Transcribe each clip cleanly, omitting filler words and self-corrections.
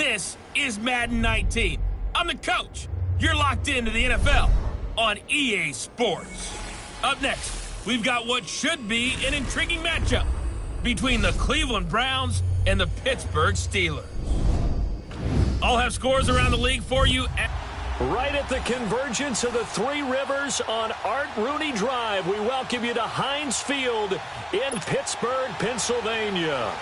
This is Madden 19. I'm the coach. You're locked into the NFL on EA Sports. Up next, we've got what should be an intriguing matchup between the Cleveland Browns and the Pittsburgh Steelers. I'll have scores around the league for you. Right at the convergence of the Three Rivers on Art Rooney Drive, we welcome you to Heinz Field in Pittsburgh, Pennsylvania.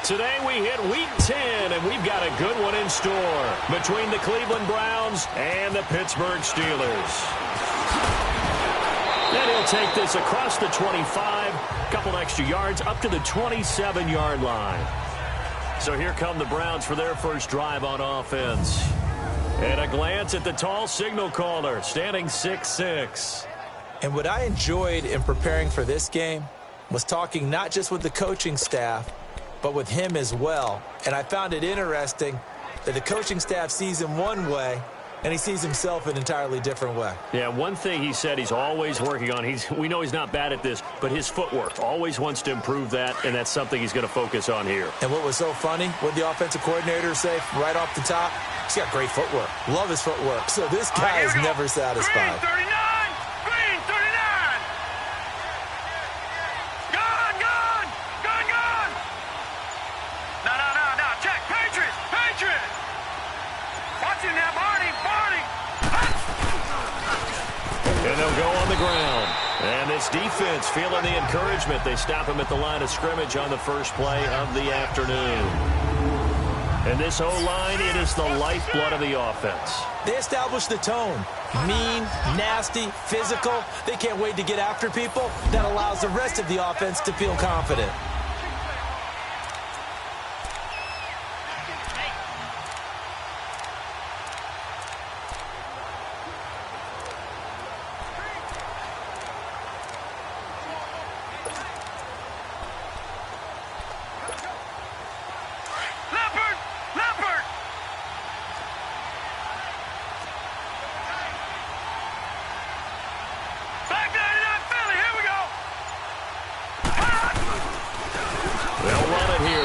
Today we hit Week 10, and we've got a good one in store between the Cleveland Browns and the Pittsburgh Steelers. And he'll take this across the 25, a couple extra yards, up to the 27-yard line. So here come the Browns for their first drive on offense. And a glance at the tall signal caller, standing 6'6". And what I enjoyed in preparing for this game was talking not just with the coaching staff, but with him as well. And I found it interesting that the coaching staff sees him one way, and he sees himself an entirely different way. Yeah, one thing he said he's always working on, we know he's not bad at this, but his footwork, always wants to improve that, and that's something he's going to focus on here. And what was so funny, what the offensive coordinator say right off the top, he's got great footwork. Love his footwork. So this guy is never satisfied. Green 39! Green 39! Gone! Gone! Gone! Gone! No. Check. Patriots! Patriots! Watch it now, Barney! Barney! And they'll go on the ground. And this defense feeling the encouragement. They stop him at the line of scrimmage on the first play of the afternoon. And this O-line, it is the lifeblood of the offense. They established the tone. Mean, nasty, physical. They can't wait to get after people. That allows the rest of the offense to feel confident.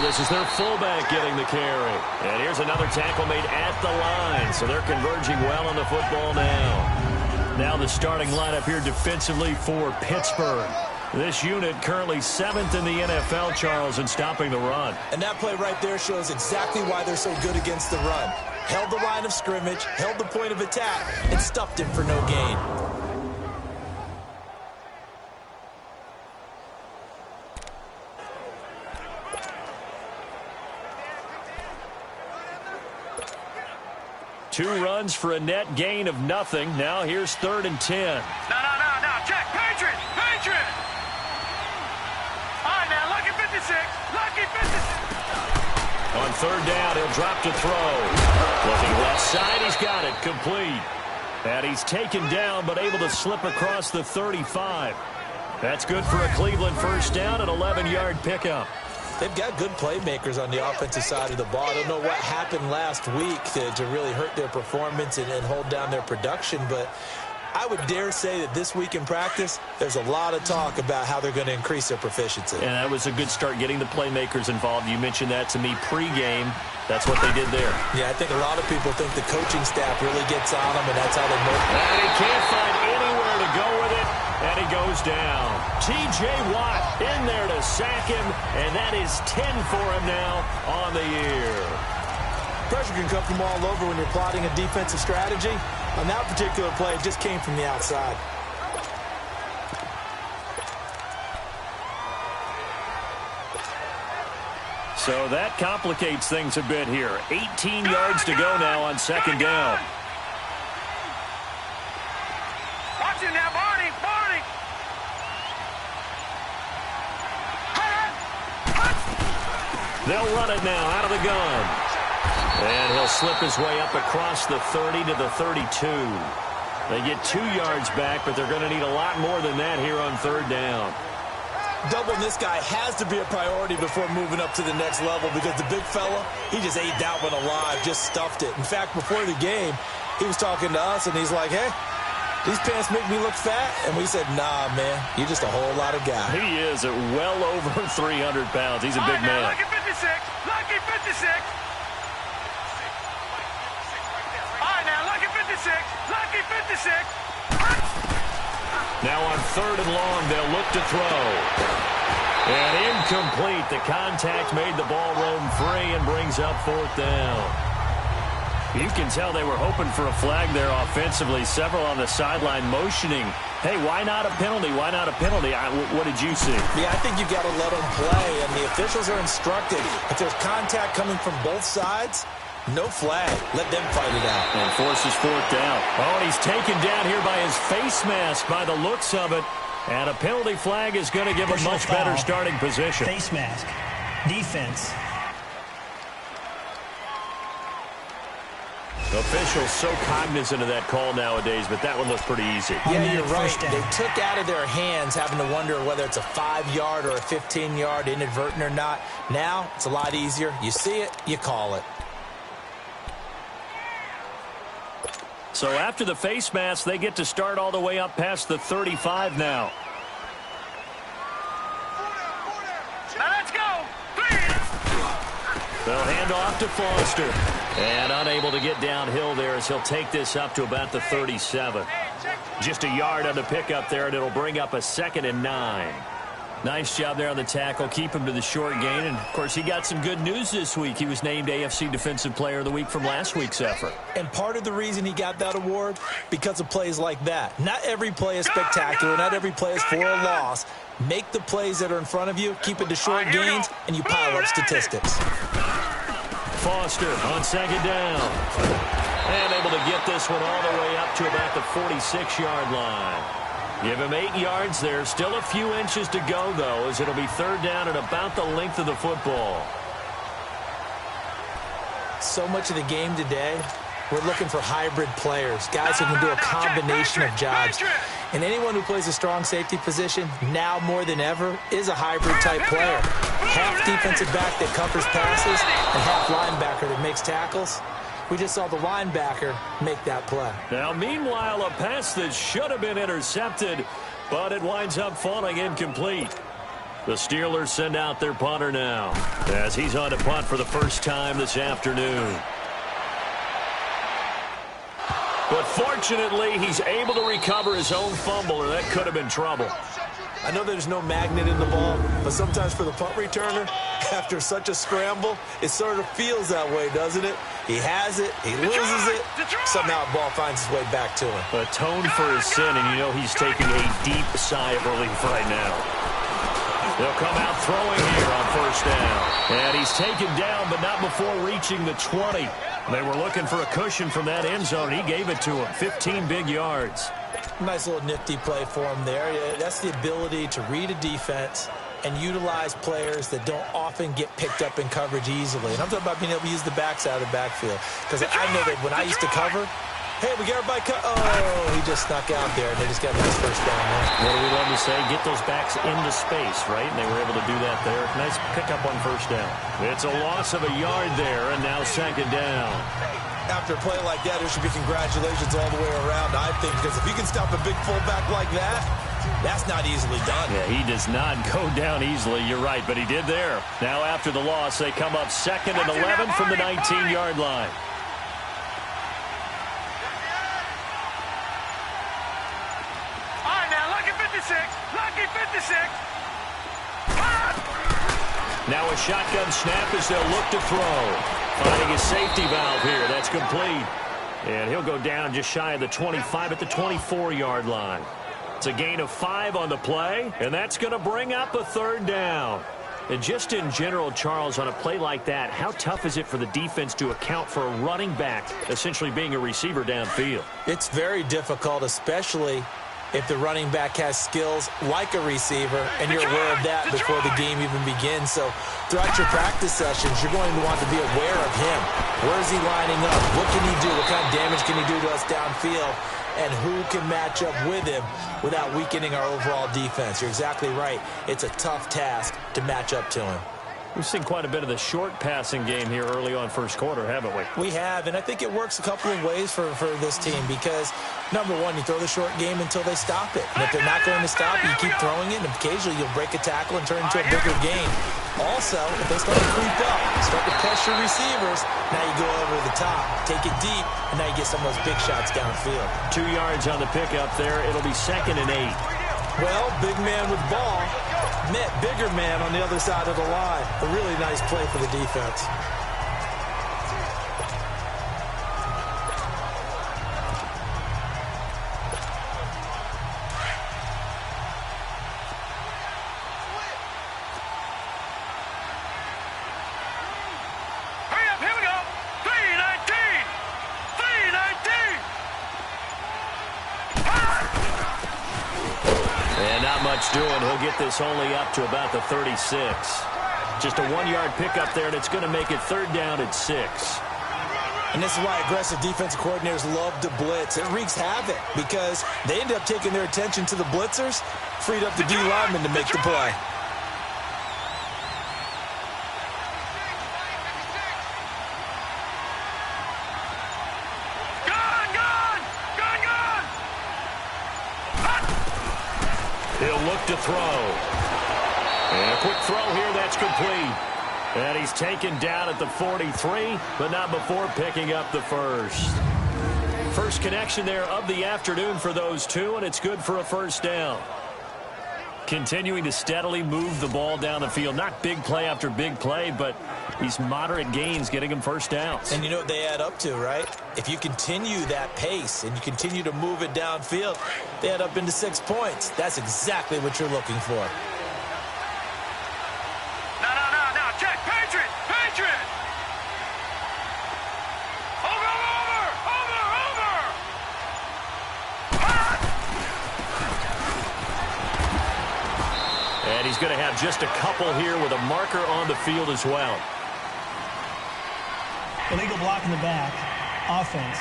This is their fullback getting the carry. And here's another tackle made at the line. So they're converging well on the football now. Now the starting lineup here defensively for Pittsburgh. This unit currently 7th in the NFL, Charles, in stopping the run. And that play right there shows exactly why they're so good against the run. Held the line of scrimmage, held the point of attack, and stuffed him for no gain. Two runs for a net gain of nothing. Now here's 3rd and 10. No. Check. Patriots! Patriots! All right, now, lucky 56. Lucky 56. On 3rd down, he'll drop to throw. Looking left side, he's got it. Complete. And he's taken down, but able to slip across the 35. That's good for a Cleveland first down, an 11-yard pickup. They've got good playmakers on the offensive side of the ball. I don't know what happened last week to really hurt their performance and hold down their production, but I would dare say that this week in practice, there's a lot of talk about how they're going to increase their proficiency. And that was a good start getting the playmakers involved. You mentioned that to me pregame. That's what they did there. Yeah, I think a lot of people think the coaching staff really gets on them, and that's how they motivate. And he can't find anywhere to go with it. And he goes down. T.J. Watt in there to sack him, and that is 10 for him now on the year. Pressure can come from all over when you're plotting a defensive strategy. On that particular play, it just came from the outside. So that complicates things a bit here. 18 yards to go now on 2nd down. Watch it now, Barney! Barney! They'll run it now out of the gun. And he'll slip his way up across the 30 to the 32. They get 2 yards back, but they're going to need a lot more than that here on 3rd down. Doubling this guy has to be a priority before moving up to the next level because the big fella, he just ate that one alive, just stuffed it. In fact, before the game, he was talking to us, and he's like, hey, these pants make me look fat. And we said, nah, man, you're just a whole lot of guy. He is at well over 300 pounds. He's a big man. Lucky 56. Lucky 56. Now on 3rd and long, they'll look to throw. And incomplete. The contact made the ball roam free and brings up 4th down. You can tell they were hoping for a flag there offensively. Several on the sideline motioning. Hey, why not a penalty? Why not a penalty? What did you see? Yeah, I think you got to let them play, and the officials are instructed. If there's contact coming from both sides, no flag. Let them fight it out. And forces 4th down. Oh, and he's taken down here by his face mask by the looks of it. And a penalty flag is going to give a much better starting position. Face mask. Defense. Officials so cognizant of that call nowadays, but that one looked pretty easy. Yeah, you're right. They took out of their hands having to wonder whether it's a 5-yard or a 15-yard, inadvertent or not. Now, it's a lot easier. You see it, you call it. So after the face mask, they get to start all the way up past the 35 now. Let's go. They'll hand off to Foster. And unable to get downhill there as he'll take this up to about the 37. Just a yard on the pickup there, and it'll bring up a 2nd and 9. Nice job there on the tackle. Keep him to the short gain. And, of course, he got some good news this week. He was named AFC Defensive Player of the Week from last week's effort. And part of the reason he got that award, because of plays like that. Not every play is spectacular. Not every play is for a loss. Make the plays that are in front of you, keep it to short gains, and you pile up statistics. Foster on 2nd down. And able to get this one all the way up to about the 46-yard line. Give him 8 yards there. Still a few inches to go, though, as it'll be 3rd down at about the length of the football. So much of the game today, we're looking for hybrid players, guys who can do a combination of jobs. And anyone who plays a strong safety position, now more than ever, is a hybrid-type player. Half defensive back that covers passes and half linebacker that makes tackles. We just saw the linebacker make that play. Now, meanwhile, a pass that should have been intercepted, but it winds up falling incomplete. The Steelers send out their punter now, as he's on to punt for the first time this afternoon. But fortunately, he's able to recover his own fumble, or that could have been trouble. I know there's no magnet in the ball, but sometimes for the punt returner, after such a scramble, it sort of feels that way, doesn't it? He has it, he loses it, somehow the ball finds its way back to him. Atone for his sin, and you know he's taking a deep sigh of relief right now. They'll come out throwing here on 1st down. And he's taken down, but not before reaching the 20. They were looking for a cushion from that end zone. He gave it to him. 15 big yards. Nice little nifty play for him there. That's the ability to read a defense and utilize players that don't often get picked up in coverage easily. And I'm talking about being able to use the backside of the backfield. Because I know that when I used to cover, hey, we got everybody cut. Oh, he just snuck out there, and they just got a nice 1st down there. What do we love to say? Get those backs into space, right? And they were able to do that there. Nice pickup on 1st down. It's a loss of a yard there, and now 2nd down. After a play like that, there should be congratulations all the way around, I think, because if you can stop a big fullback like that, that's not easily done. Yeah, he does not go down easily, you're right, but he did there. Now after the loss, they come up 2nd and 11 from the 19-yard line. All right, now, lucky 56. Lucky 56. Now a shotgun snap as they'll look to throw. Finding a safety valve here. That's complete. And he'll go down just shy of the 25 at the 24-yard line. It's a gain of 5 on the play, and that's going to bring up a 3rd down. And just in general, Charles, on a play like that, how tough is it for the defense to account for a running back essentially being a receiver downfield? It's very difficult, especially if the running back has skills like a receiver, and you're aware of that before the game even begins. So throughout your practice sessions, you're going to want to be aware of him. Where is he lining up? What can he do? What kind of damage can he do to us downfield? And who can match up with him without weakening our overall defense? You're exactly right. It's a tough task to match up to him. We've seen quite a bit of the short passing game here early on 1st quarter, haven't we? We have, and I think it works a couple of ways for this team because, number one, you throw the short game until they stop it. And if they're not going to stop, you keep throwing it, and occasionally you'll break a tackle and turn into a bigger gain. Also, if they start to creep up, start to pressure receivers, now you go over the top, take it deep, and now you get some of those big shots downfield. 2 yards on the pickup there. It'll be 2nd and 8. Well, big man with ball met bigger man on the other side of the line. A really nice play for the defense. Doing, he'll get this only up to about the 36. Just a 1-yard pickup there, and it's going to make it 3rd down at 6. And this is why aggressive defensive coordinators love to blitz. It wreaks havoc because they end up taking their attention to the blitzers, freed up the D lineman to make the play. He'll look to throw. And a quick throw here, that's complete. And he's taken down at the 43, but not before picking up the first. First connection there of the afternoon for those two, and it's good for a 1st down. Continuing to steadily move the ball down the field. Not big play after big play, but these moderate gains getting him 1st downs. And you know what they add up to, right? If you continue that pace and you continue to move it downfield, they add up into 6 points. That's exactly what you're looking for. No, check, Patriot! Over! And he's going to have just a couple here with a marker on the field as well. Illegal block in the back. Offense.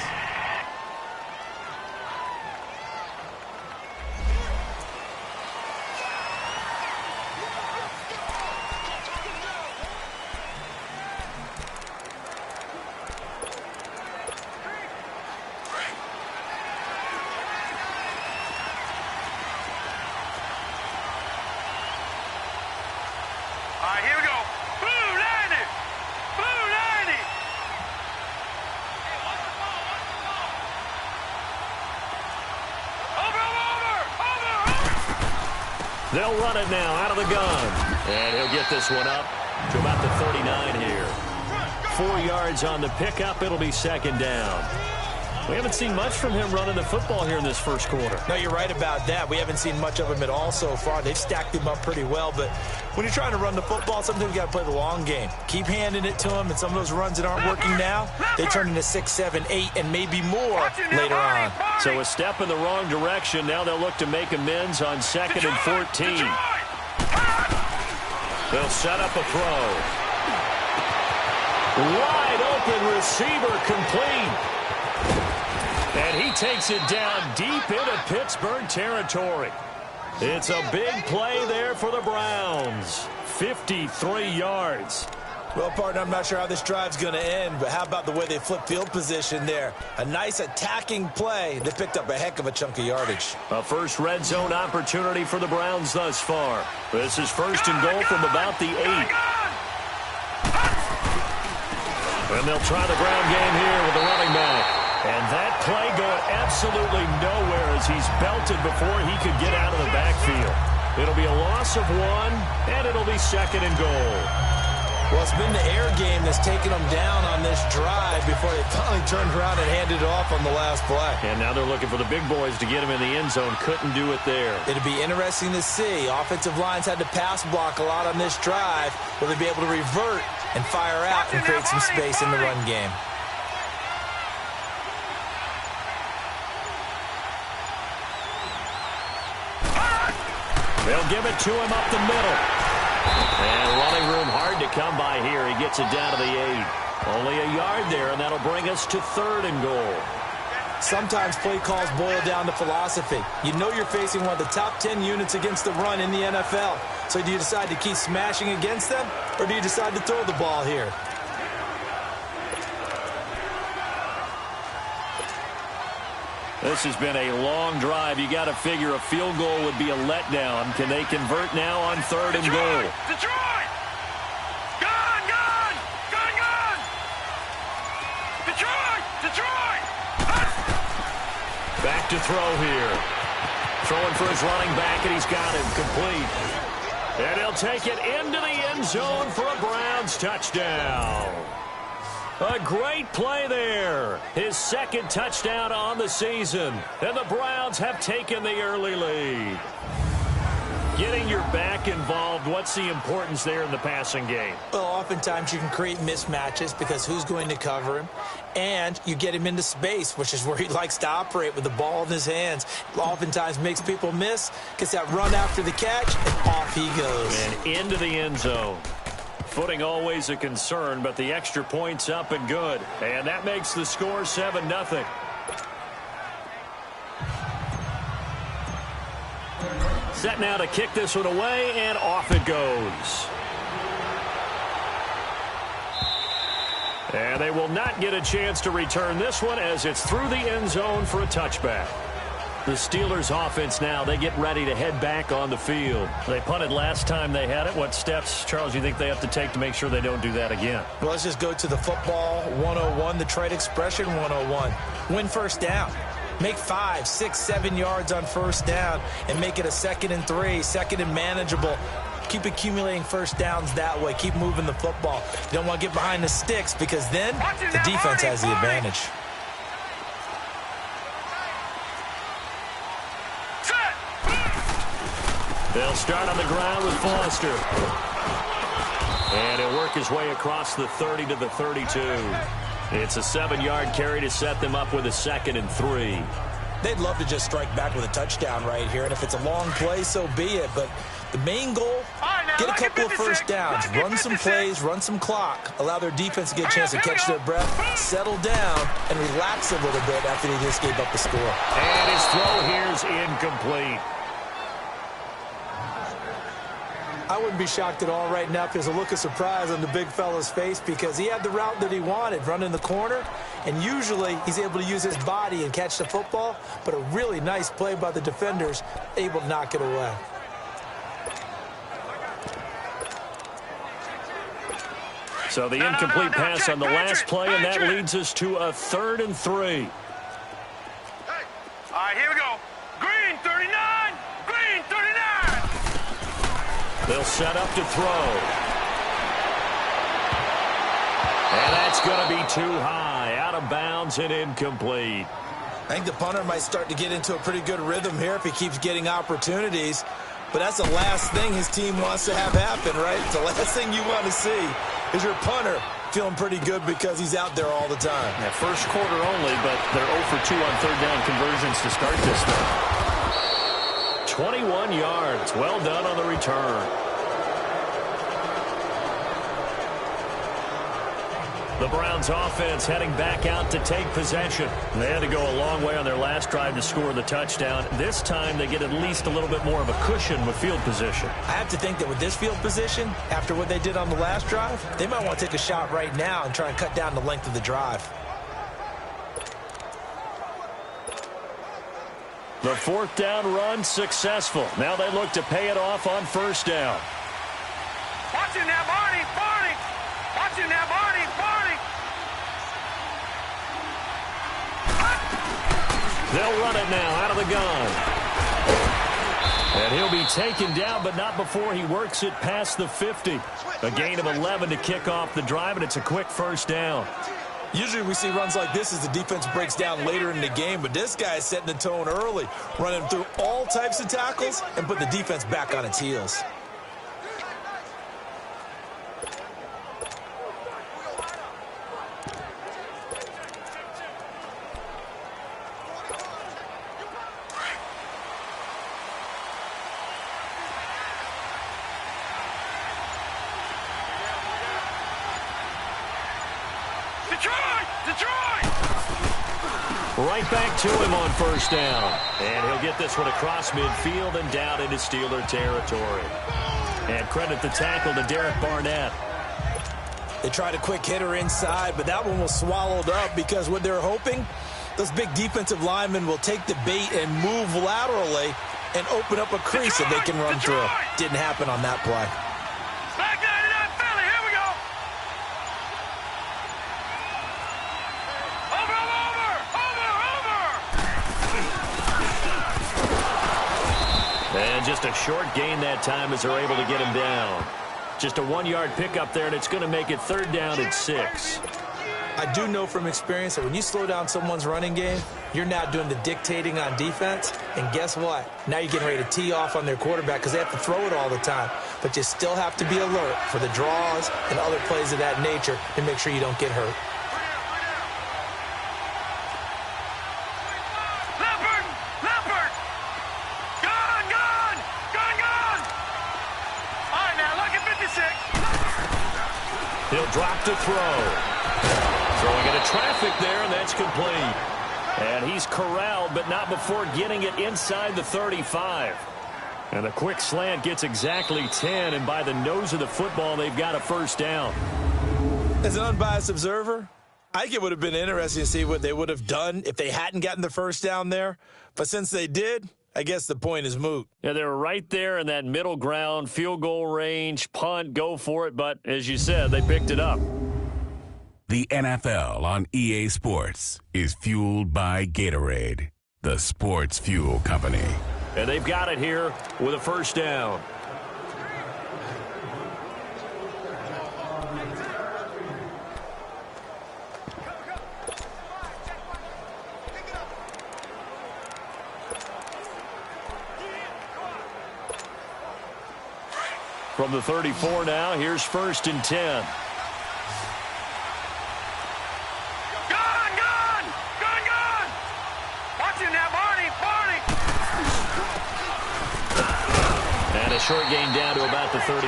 All right, here we go. Blue 90! They'll run it now out of the gun. And he'll get this one up to about the 39 here. 4 yards on the pickup. It'll be 2nd down. We haven't seen much from him running the football here in this first quarter. No, you're right about that. We haven't seen much of him at all so far. They've stacked him up pretty well, but when you're trying to run the football, sometimes you got to play the long game. Keep handing it to him, and some of those runs that aren't working now, they turn into 6, 7, 8, and maybe more later on. So a step in the wrong direction. Now they'll look to make amends on 2nd and 14. They'll set up a throw. Wide open receiver complete. And he takes it down deep into Pittsburgh territory. It's a big play there for the Browns. 53 yards. Well, partner, I'm not sure how this drive's going to end, but how about the way they flip field position there? A nice attacking play that picked up a heck of a chunk of yardage. A first red zone opportunity for the Browns thus far. This is 1st and goal from about the 8. And they'll try the ground game here with the running back. And that play going absolutely nowhere as he's belted before he could get out of the backfield. It'll be a loss of 1, and it'll be 2nd and goal. Well, it's been the air game that's taken them down on this drive before they finally turned around and handed it off on the last play. And now they're looking for the big boys to get him in the end zone. Couldn't do it there. It'll be interesting to see. Offensive lines had to pass block a lot on this drive. Will they be able to revert and fire out and create some space in the run game? They'll give it to him up the middle. And running room hard to come by here. He gets it down to the 8. Only a yard there, and that'll bring us to 3rd and goal. Sometimes play calls boil down to philosophy. You know you're facing one of the top 10 units against the run in the NFL. So do you decide to keep smashing against them, or do you decide to throw the ball here? This has been a long drive. You got to figure a field goal would be a letdown. Can they convert now on 3rd and goal? Detroit! to throw here. Throwing for his running back, and he's got him complete. And he'll take it into the end zone for a Browns touchdown. A great play there. His second touchdown on the season. And the Browns have taken the early lead. Getting your back involved, what's the importance there in the passing game? Well, oftentimes you can create mismatches because who's going to cover him? And you get him into space, which is where he likes to operate with the ball in his hands. Oftentimes makes people miss, gets that run after the catch, and off he goes. And into the end zone. Footing always a concern, but the extra point's up and good. And that makes the score 7-0. Set now to kick this one away, and off it goes. And they will not get a chance to return this one as it's through the end zone for a touchback. The Steelers offense now, they get ready to head back on the field. They punted last time they had it. What steps, Charles, you think they have to take to make sure they don't do that again? Well, let's just go to the football 101, the trade expression 101. Win first down. Make 5, 6, 7 yards on first down and make it a 2nd and 3, 2nd and manageable. Keep accumulating first downs that way. Keep moving the football. You don't want to get behind the sticks because then the defense has the advantage. They'll start on the ground with Foster. And he'll work his way across the 30 to the 32. It's a 7-yard carry to set them up with a 2nd and 3. They'd love to just strike back with a touchdown right here. And if it's a long play, so be it. But the main goal, get a couple of first downs, run some plays, run some clock, allow their defense to get a chance to catch their breath, settle down, and relax a little bit after they just gave up the score. And his throw here's incomplete. I wouldn't be shocked at all right now if there's a look of surprise on the big fella's face because he had the route that he wanted, running the corner, and usually he's able to use his body and catch the football, but a really nice play by the defenders, able to knock it away. So the incomplete pass on the last play, and that leads us to a 3rd and 3. Hey. All right, here we go. Green 39, green 39. They'll set up to throw. And that's going to be too high, out of bounds and incomplete. I think the punter might start to get into a pretty good rhythm here if he keeps getting opportunities. But that's the last thing his team wants to have happen, right? The last thing you want to see is your punter feeling pretty good because he's out there all the time. Yeah, first quarter only, but they're 0 for 2 on 3rd down conversions to start this thing. 21 yards. Well done on the return. The Browns offense heading back out to take possession. They had to go a long way on their last drive to score the touchdown. This time they get at least a little bit more of a cushion with field position. I have to think that with this field position, after what they did on the last drive, they might want to take a shot right now and try and cut down the length of the drive. The 4th down run successful. Now they look to pay it off on first down. Watching that, Barney, Barney. Watching that, Barney, Barney. They'll run it now out of the gun. And he'll be taken down, but not before he works it past the 50. A gain of 11 to kick off the drive, and it's a quick first down. Usually we see runs like this as the defense breaks down later in the game, but this guy is setting the tone early, running through all types of tackles and put the defense back on its heels. Right back to him on first down. And he'll get this one across midfield and down into Steeler territory. And credit the tackle to Derek Barnett. They tried a quick hitter inside, but that one was swallowed up because what they're hoping, those big defensive linemen will take the bait and move laterally and open up a crease that they can run through. Didn't happen on that play. Back 99 Philly, here we go. Over. And just a short gain that time as they're able to get him down. Just a 1-yard pickup there, and it's going to make it 3rd down and 6. I do know from experience that when you slow down someone's running game, you're now doing the dictating on defense. And guess what? Now you're getting ready to tee off on their quarterback because they have to throw it all the time. But you still have to be alert for the draws and other plays of that nature to make sure you don't get hurt. Leopard! Gone! All right, now, look at 56. He'll drop to throw. Throwing into traffic there, and that's complete. And he's corralled, but not before getting it inside the 35. And a quick slant gets exactly 10, and by the nose of the football, they've got a 1st down. As an unbiased observer, I think it would have been interesting to see what they would have done if they hadn't gotten the 1st down there. But since they did, I guess the point is moot. Yeah, they were right there in that middle ground, field goal range, punt, go for it. But as you said, they picked it up. The NFL on EA Sports is fueled by Gatorade, the sports fuel company. And they've got it here with a 1st down. From the 34 now, here's 1st and 10. And a short gain down to about the 33.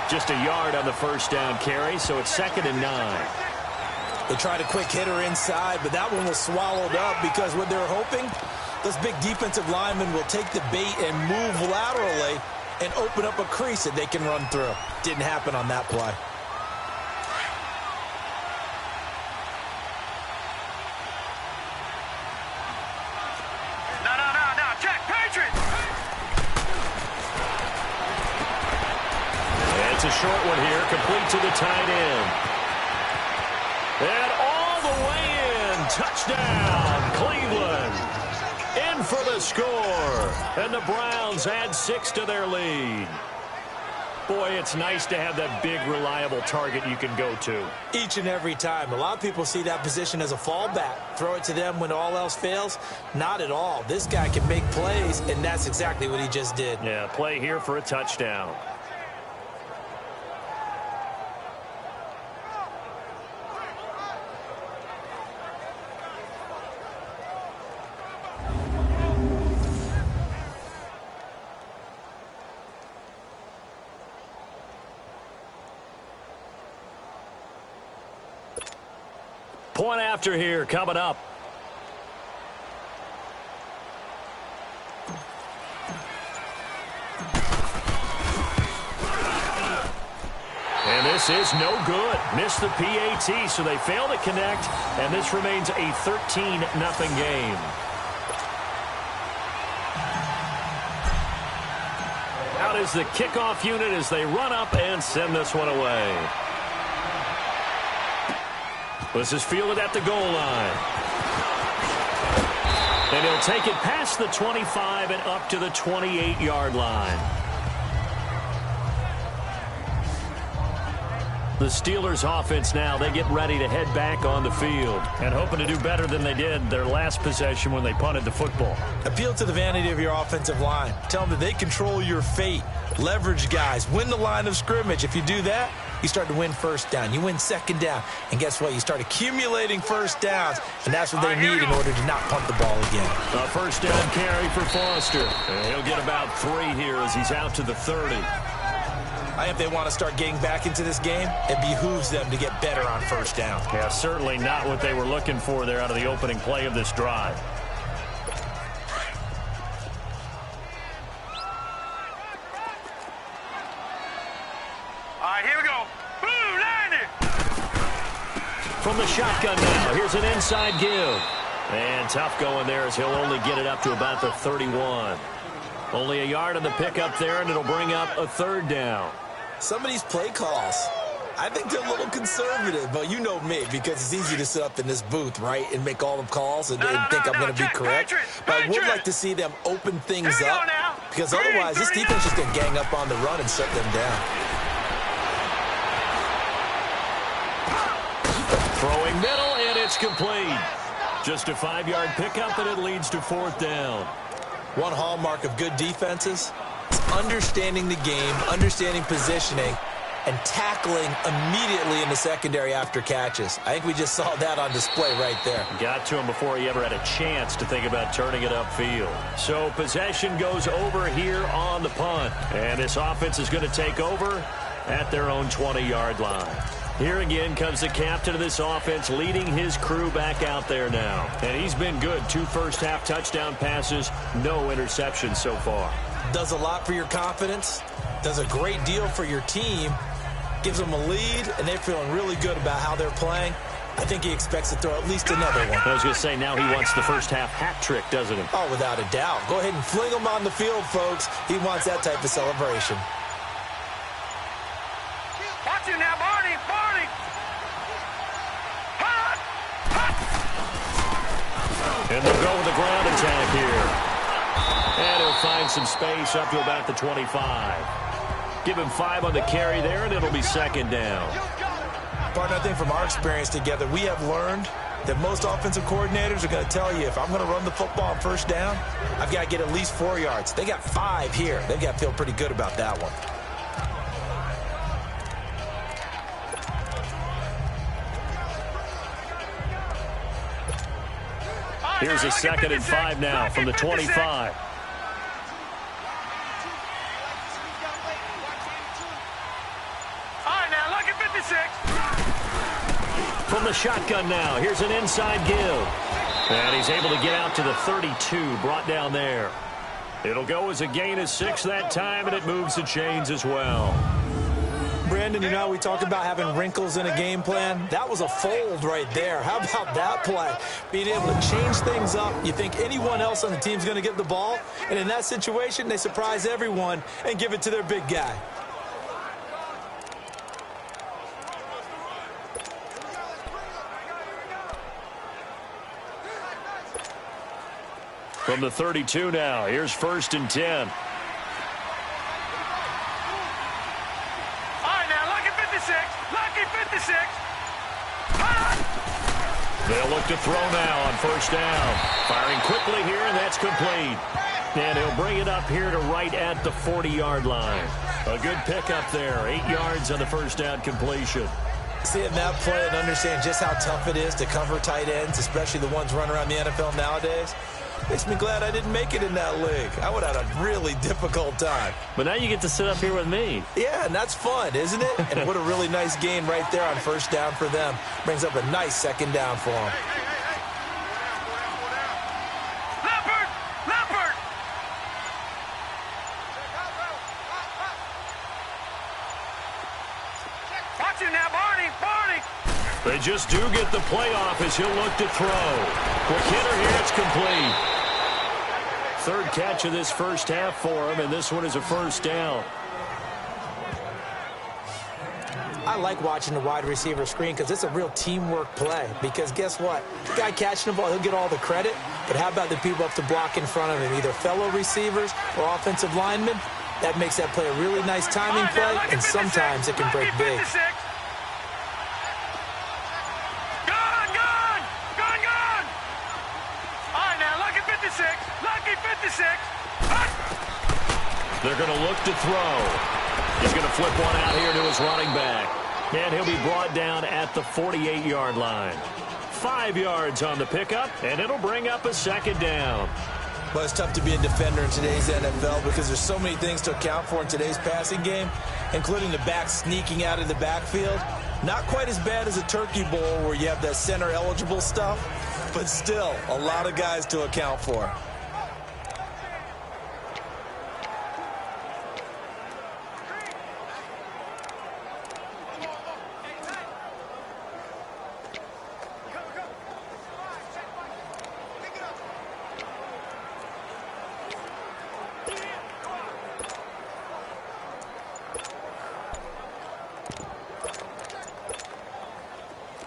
Just a yard on the 1st down carry, so it's 2nd and 9. They tried a quick hitter inside, but that one was swallowed up because what they're hoping, those big defensive linemen will take the bait and move laterally and open up a crease that they can run through. Didn't happen on that play. No, check, Patriots! It's a short one here, complete to the tight end. And all the way in, touchdown, Cleveland. In for the score, and the Browns add 6 to their lead. Boy, it's nice to have that big, reliable target you can go to. Each and every time. A lot of people see that position as a fallback. Throw it to them when all else fails. Not at all. This guy can make plays, and that's exactly what he just did. Yeah, play here for a touchdown. Point after here coming up. And this is no good. Missed the PAT, so they fail to connect, and this remains a 13-0 game. Out is the kickoff unit as they run up and send this one away. This is fielded at the goal line. And he'll take it past the 25 and up to the 28-yard line. The Steelers offense now, they get ready to head back on the field and hoping to do better than they did their last possession when they punted the football. Appeal to the vanity of your offensive line. Tell them that they control your fate. Leverage guys. Win the line of scrimmage. If you do that, you start to win 1st down. You win 2nd down. And guess what? You start accumulating 1st downs. And that's what they need in order to not punt the ball again. A 1st down carry for Foster. And he'll get about 3 here as he's out to the 30. I think if they want to start getting back into this game, it behooves them to get better on 1st down. Yeah, certainly not what they were looking for there out of the opening play of this drive. All right, here we go. Boom, landed. From the shotgun now, here's an inside give. And tough going there as he'll only get it up to about the 31. Only a yard on the pickup there, and it'll bring up a 3rd down. Some of these play calls, I think they're a little conservative, but you know me, because it's easy to sit up in this booth, right, and make all the calls and think I'm going to be correct. But I would like to see them open things up, because otherwise this defense is going to gang up on the run and shut them down. Throwing middle, and it's complete. Just a 5-yard pickup, and it leads to 4th down. One hallmark of good defenses is understanding the game, understanding positioning, and tackling immediately in the secondary after catches. I think we just saw that on display right there. Got to him before he ever had a chance to think about turning it upfield. So possession goes over here on the punt. And this offense is going to take over at their own 20-yard line. Here again comes the captain of this offense leading his crew back out there now. And he's been good. 2 first-half touchdown passes, no interceptions so far. Does a lot for your confidence, does a great deal for your team, gives them a lead, and they're feeling really good about how they're playing. I think he expects to throw at least another one. I was going to say, now he wants the first-half hat trick, doesn't he? Oh, without a doubt. Go ahead and fling him on the field, folks. He wants that type of celebration. Watch it now, Barney. Barney. Hot. Hot. And they'll go with the ground attack here. And he'll find some space up to about the 25. Give him 5 on the carry there, and it'll be 2nd down. Partner, I think from our experience together, we have learned that most offensive coordinators are going to tell you, if I'm going to run the football on 1st down, I've got to get at least 4 yards. They got 5 here. They've got to feel pretty good about that one. Here's a 2nd and 5 now from the 25. From the shotgun now, here's an inside give. And he's able to get out to the 32, brought down there. It'll go as a gain of 6 that time, and it moves the chains as well. Brandon, you know, we talk about having wrinkles in a game plan. That was a fold right there. How about that play? Being able to change things up. You think anyone else on the team's going to get the ball, and in that situation, they surprise everyone and give it to their big guy. From the 32 now, here's 1st and 10. All right, now, lucky 56. Lucky 56. They'll look to throw now on 1st down. Firing quickly here, and that's complete. And he'll bring it up here to right at the 40-yard line. A good pickup there. 8 yards on the 1st down completion. Seeing that play and understand just how tough it is to cover tight ends, especially the ones running around the NFL nowadays, makes me glad I didn't make it in that league. I would have had a really difficult time. But now you get to sit up here with me. Yeah, and that's fun, isn't it? And what a really nice gain right there on 1st down for them. Brings up a nice 2nd down for them. Leopard! Leopard! Watch it now, Barney! Barney! They just do get the playoff as he'll look to throw. Quick hitter here, it's complete. 3rd catch of this 1st half for him, and this one is a 1st down. I like watching the wide receiver screen because it's a real teamwork play. Because guess what? The guy catching the ball, he'll get all the credit. But how about the people up to block in front of him, either fellow receivers or offensive linemen? That makes that play a really nice timing play, and sometimes it can break big. Lucky 56. They're going to look to throw. He's going to flip one out here to his running back. And he'll be brought down at the 48-yard line. 5 yards on the pickup, and it'll bring up a 2nd down. Well, it's tough to be a defender in today's NFL because there's so many things to account for in today's passing game, including the back sneaking out of the backfield. Not quite as bad as a turkey bowl where you have that center-eligible stuff, but still a lot of guys to account for.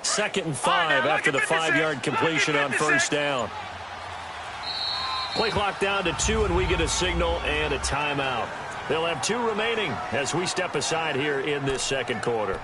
Second and 5 after the 5-yard completion on 1st down. Play clock down to 2, and we get a signal and a timeout. They'll have 2 remaining as we step aside here in this second quarter.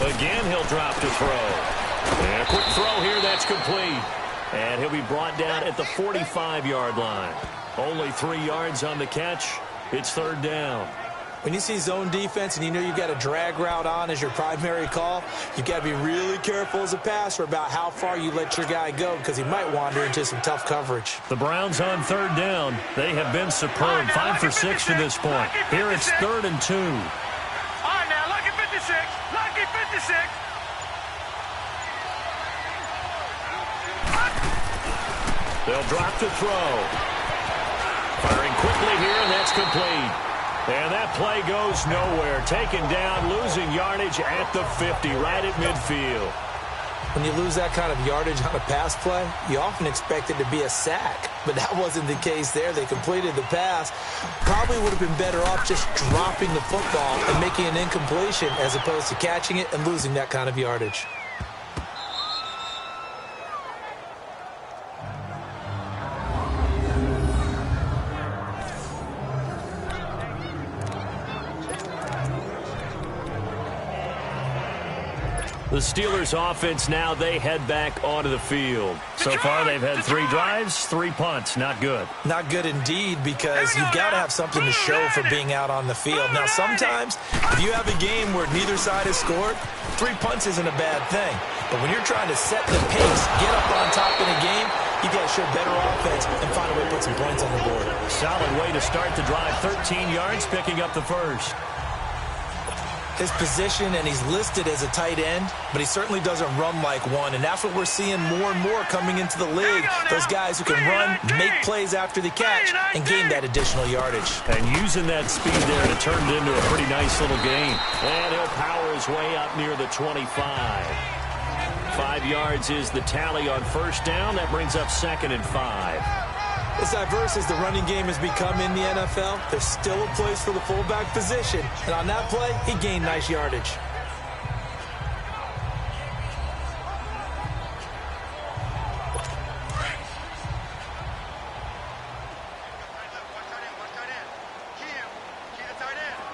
Again, he'll drop to throw. And a quick throw here, that's complete. And he'll be brought down at the 45-yard line. Only 3 yards on the catch. It's third down. When you see zone defense and you know you've got a drag route on as your primary call, you've got to be really careful as a passer about how far you let your guy go because he might wander into some tough coverage. The Browns on third down. They have been superb. 5 for 6 to this point. Here it's 3rd and 2. All right, now, lucky 56. Lucky 56. They'll drop to throw. Firing quickly here, and that's complete. And that play goes nowhere. Taken down, losing yardage at the 50, right at midfield. When you lose that kind of yardage on a pass play, you often expect it to be a sack. But that wasn't the case there. They completed the pass. Probably would have been better off just dropping the football and making an incompletion as opposed to catching it and losing that kind of yardage. The Steelers offense now, they head back onto the field. So far, they've had 3 drives, 3 punts. Not good. Not good indeed, because you've got to have something to show for being out on the field. Now, sometimes, if you have a game where neither side has scored, 3 punts isn't a bad thing. But when you're trying to set the pace, get up on top in a game, you've got to show better offense and find a way to put some points on the board. Solid way to start the drive. 13 yards, picking up the first. His position, and he's listed as a tight end, but he certainly doesn't run like one, and that's what we're seeing more and more coming into the league. Those guys who can run, make plays after the catch, and gain that additional yardage. And using that speed there to turn it into a pretty nice little gain. And he'll power his way up near the 25. 5 yards is the tally on first down. That brings up 2nd and 5. As diverse as the running game has become in the NFL, there's still a place for the fullback position. And on that play, he gained nice yardage.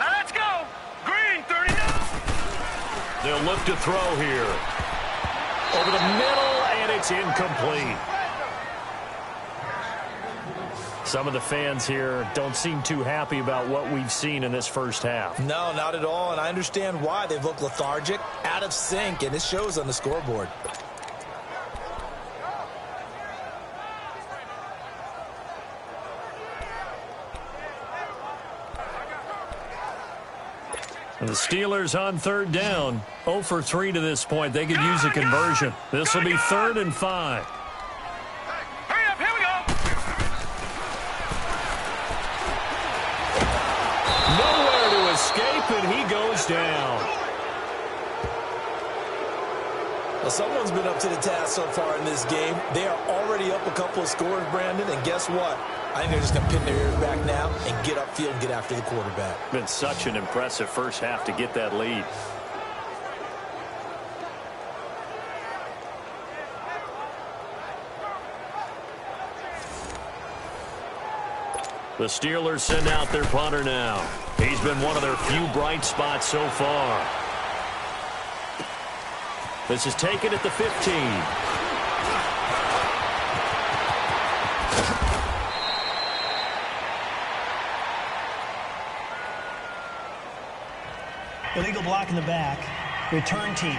Now let's go. Green, 39. They'll look to throw here. Over the middle, and it's incomplete. Some of the fans here don't seem too happy about what we've seen in this first half. No, not at all, and I understand why. They've looked lethargic, out of sync, and it shows on the scoreboard. And the Steelers on third down. 0 for 3 to this point. They could use a conversion. This will be 3rd and 5. Hurry up, here we go. Nowhere to escape, and he goes down. Well, someone's been up to the task so far in this game. They are already up a couple of scores, Brandon, and guess what? I think they're just going to pin their ears back now and get upfield and get after the quarterback. Been such an impressive first half to get that lead. The Steelers send out their punter now. He's been one of their few bright spots so far. This is taken at the 15. Illegal block in the back. Return team.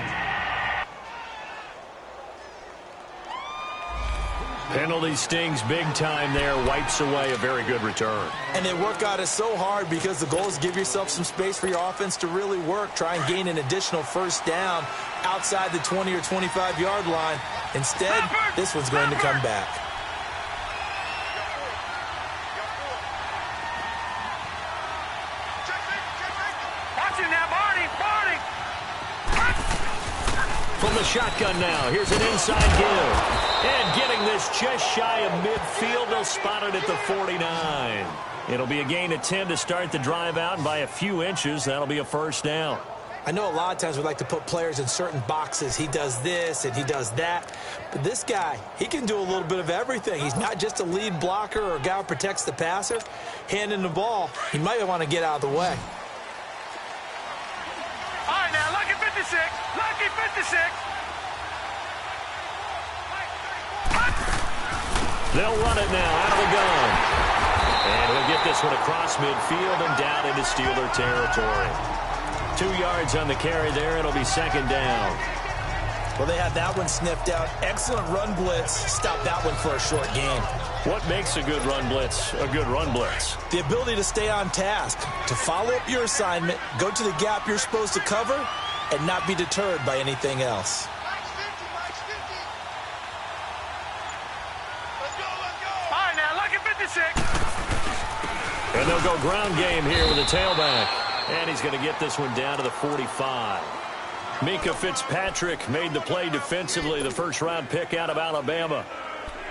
Penalty stings big time there. Wipes away a very good return. And they work out it so hard because the goal is give yourself some space for your offense to really work. Try and gain an additional first down outside the 20 or 25-yard line. Instead, this one's going to come back. Watching that, Barney. From From the shotgun now, here's an inside give. And getting this just shy of midfield, they'll spot it at the 49. It'll be a gain of 10 to start the drive out, and by a few inches, that'll be a first down. I know a lot of times we like to put players in certain boxes. He does this and he does that. But this guy, he can do a little bit of everything. He's not just a lead blocker or a guy who protects the passer. Handing the ball, he might want to get out of the way. All right, now, lucky 56. Lucky 56. They'll run it now out of the gun. And he'll get this one across midfield and down into Steeler territory. 2 yards on the carry there. It'll be second down. Well, they had that one sniffed out. Excellent run blitz. Stop that one for a short gain. What makes a good run blitz a good run blitz? The ability to stay on task, to follow up your assignment, go to the gap you're supposed to cover, and not be deterred by anything else. All right, now, lucky 56. And they'll go ground game here with a tailback. And he's going to get this one down to the 45. Minkah Fitzpatrick made the play defensively, the first-round pick out of Alabama.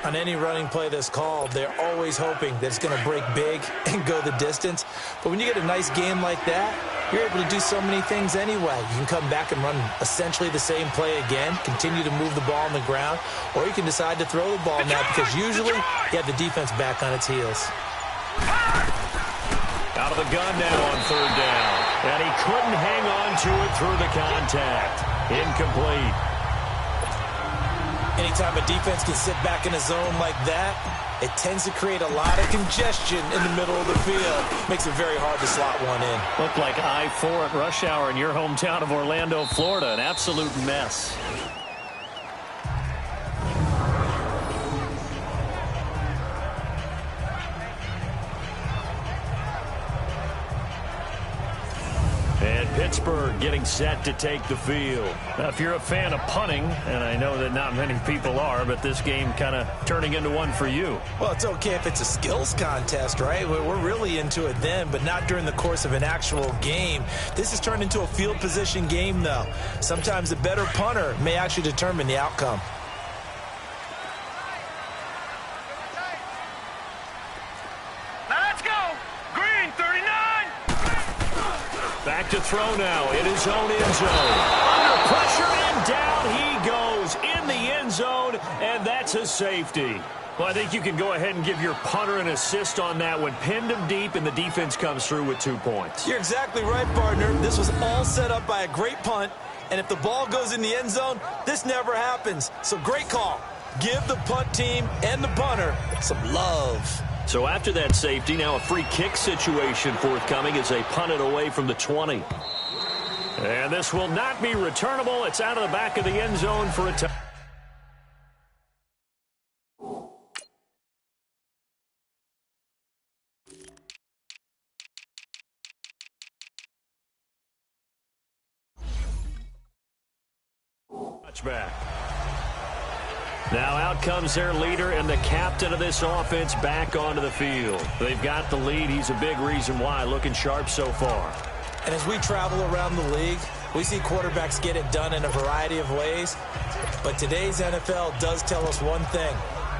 On any running play that's called, they're always hoping that it's going to break big and go the distance. But when you get a nice game like that, you're able to do so many things anyway. You can come back and run essentially the same play again, continue to move the ball on the ground, or you can decide to throw the ball now because usually you have the defense back on its heels. Out of the gun now on third down. And he couldn't hang on to it through the contact. Incomplete. Anytime a defense can sit back in a zone like that, it tends to create a lot of congestion in the middle of the field. Makes it very hard to slot one in. Looked like I-4 at rush hour in your hometown of Orlando, Florida. An absolute mess. And Pittsburgh getting set to take the field. Now, if you're a fan of punting, and I know that not many people are, but this game kind of turning into one for you. Well, it's okay if it's a skills contest, right? We're really into it then, but not during the course of an actual game. This has turned into a field position game, though. Sometimes the better punter may actually determine the outcome. Back to throw now in his own end zone. Under pressure and down he goes in the end zone, and that's a safety. Well, I think you can go ahead and give your punter an assist on that one. Pinned him deep, and the defense comes through with 2 points. You're exactly right, partner. This was all set up by a great punt, and if the ball goes in the end zone, this never happens. So great call. Give the punt team and the punter some love. So after that safety, now a free kick situation forthcoming as they punt it away from the 20. And this will not be returnable. It's out of the back of the end zone for a touchback. Now out comes their leader and the captain of this offense back onto the field. They've got the lead. He's a big reason why. Looking sharp so far. And as we travel around the league, we see quarterbacks get it done in a variety of ways. But today's NFL does tell us one thing.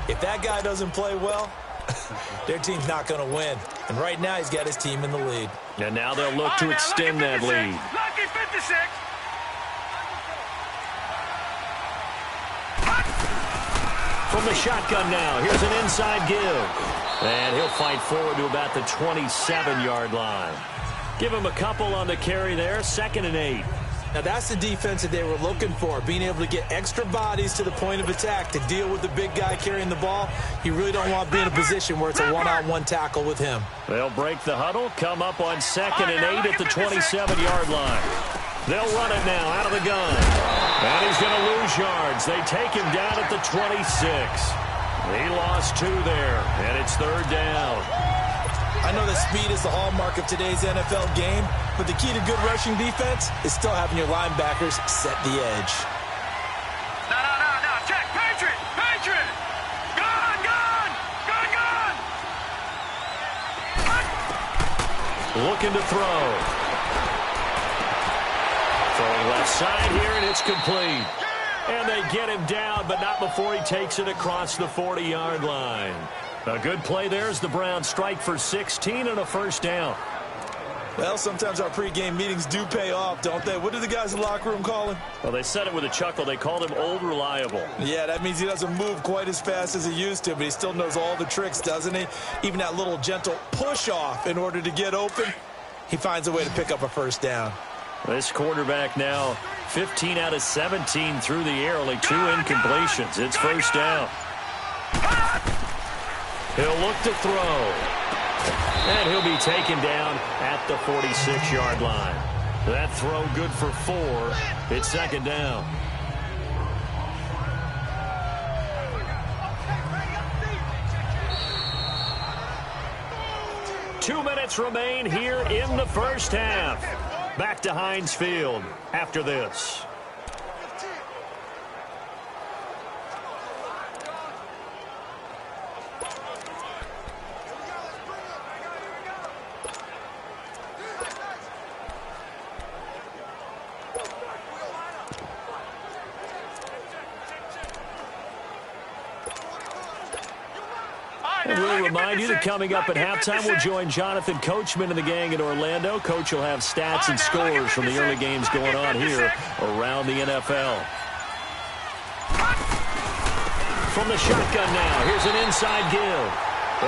If that guy doesn't play well, their team's not going to win. And right now he's got his team in the lead. And now they'll look to extend that lead. Lucky 56. From the shotgun now, here's an inside give. And he'll fight forward to about the 27-yard line. Give him a couple on the carry there, 2nd and 8. Now that's the defense that they were looking for, being able to get extra bodies to the point of attack to deal with the big guy carrying the ball. You really don't want to be in a position where it's a one-on-one tackle with him. They'll break the huddle, come up on 2nd and 8 at the 27-yard line. They'll run it now out of the gun. And he's going to lose yards. They take him down at the 26. He lost 2 there, and it's 3rd down. I know that speed is the hallmark of today's NFL game, but the key to good rushing defense is still having your linebackers set the edge. No. Check. Patriot. Gun. Looking to throw. Throwing left side here, and it's complete. And they get him down, but not before he takes it across the 40-yard line. A good play there as the Browns strike for 16 and a first down. Well, sometimes our pregame meetings do pay off, don't they? What did the guys in the locker room call him? Well, they said it with a chuckle. They called him Old Reliable. Yeah, that means he doesn't move quite as fast as he used to, but he still knows all the tricks, doesn't he? Even that little gentle push-off in order to get open, he finds a way to pick up a first down. This quarterback now 15 out of 17 through the air, only 2 incompletions. It's first down. He'll look to throw. And he'll be taken down at the 46-yard line. That throw good for 4. It's second down. Two minutes remain here in the first half. Back to Heinz Field after this. And we'll remind you that coming up at halftime, we'll join Jonathan Coachman and the gang in Orlando. Coach will have stats and scores from the early games going on here around the NFL. From the shotgun now, here's an inside give.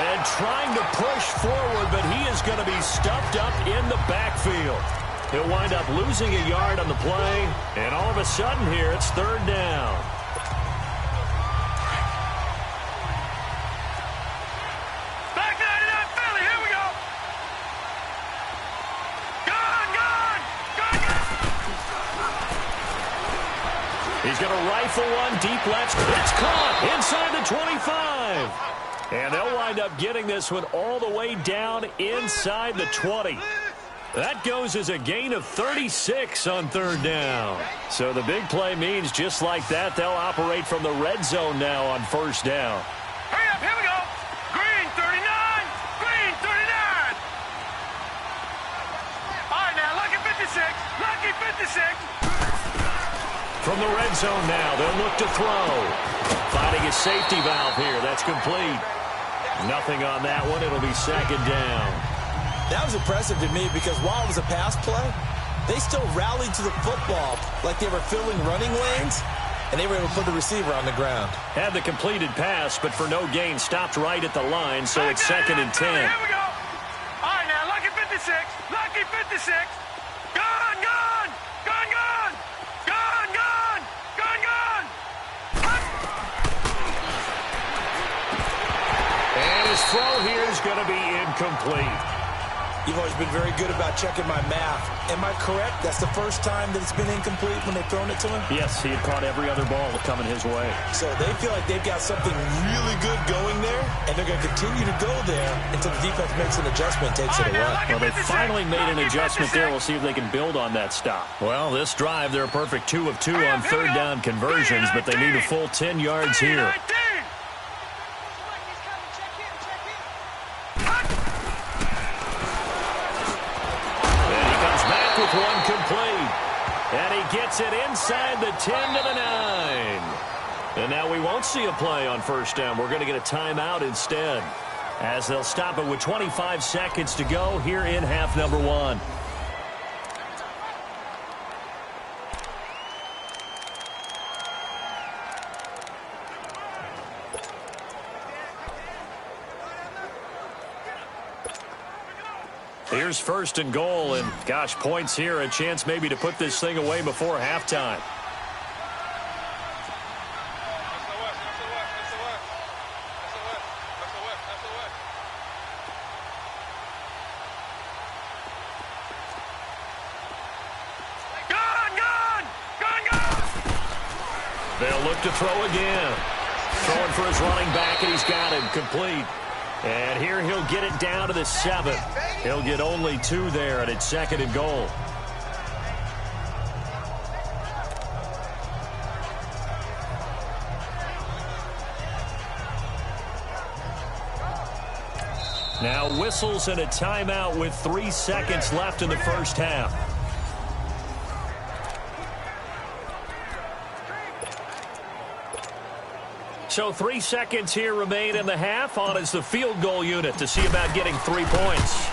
And trying to push forward, but he is going to be stuffed up in the backfield. He'll wind up losing a yard on the play, and all of a sudden here, it's third down. He's going to rifle one deep left. It's caught inside the 25. And they'll wind up getting this one all the way down inside the 20. That goes as a gain of 36 on third down. So the big play means just like that, they'll operate from the red zone now on first down. Hurry up, here we go. Green 39. Green 39. All right, now, lucky 56. Lucky 56. From the red zone now, they'll look to throw. Finding a safety valve here. That's complete. Nothing on that one. It'll be second down. That was impressive to me because while it was a pass play, they still rallied to the football like they were filling running lanes, and they were able to put the receiver on the ground. Had the completed pass, but for no gain, stopped right at the line, so it's second and 10. Here we go. All right, now, lucky 56. Lucky 56. Gone, gone. Gone, gone. Gone, gone. Gone, gone. And his throw here is going to be incomplete. You've always been very good about checking my math. Am I correct? That's the first time that it's been incomplete when they've thrown it to him? Yes, he had caught every other ball coming his way. So they feel like they've got something really good going there, and they're going to continue to go there until the defense makes an adjustment, takes it away. Well, they finally made an adjustment there. We'll see if they can build on that stop. Well, this drive, they're a perfect 2 of 2 on third down conversions, but they need a full 10 yards here. One complete. And he gets it inside the 10 to the 9. And now we won't see a play on first down. We're going to get a timeout instead, as they'll stop it with 25 seconds to go here in half number 1. Here's first and goal, and gosh, points here, a chance maybe to put this thing away before halftime. They'll look to throw again. Throwing for his running back, and he's got him complete. And here he'll get it down to the 7. He'll get only 2 there, and it's second and goal. Now whistles and a timeout with 3 seconds left in the first half. So 3 seconds here remain in the half. On is the field goal unit to see about getting 3 points.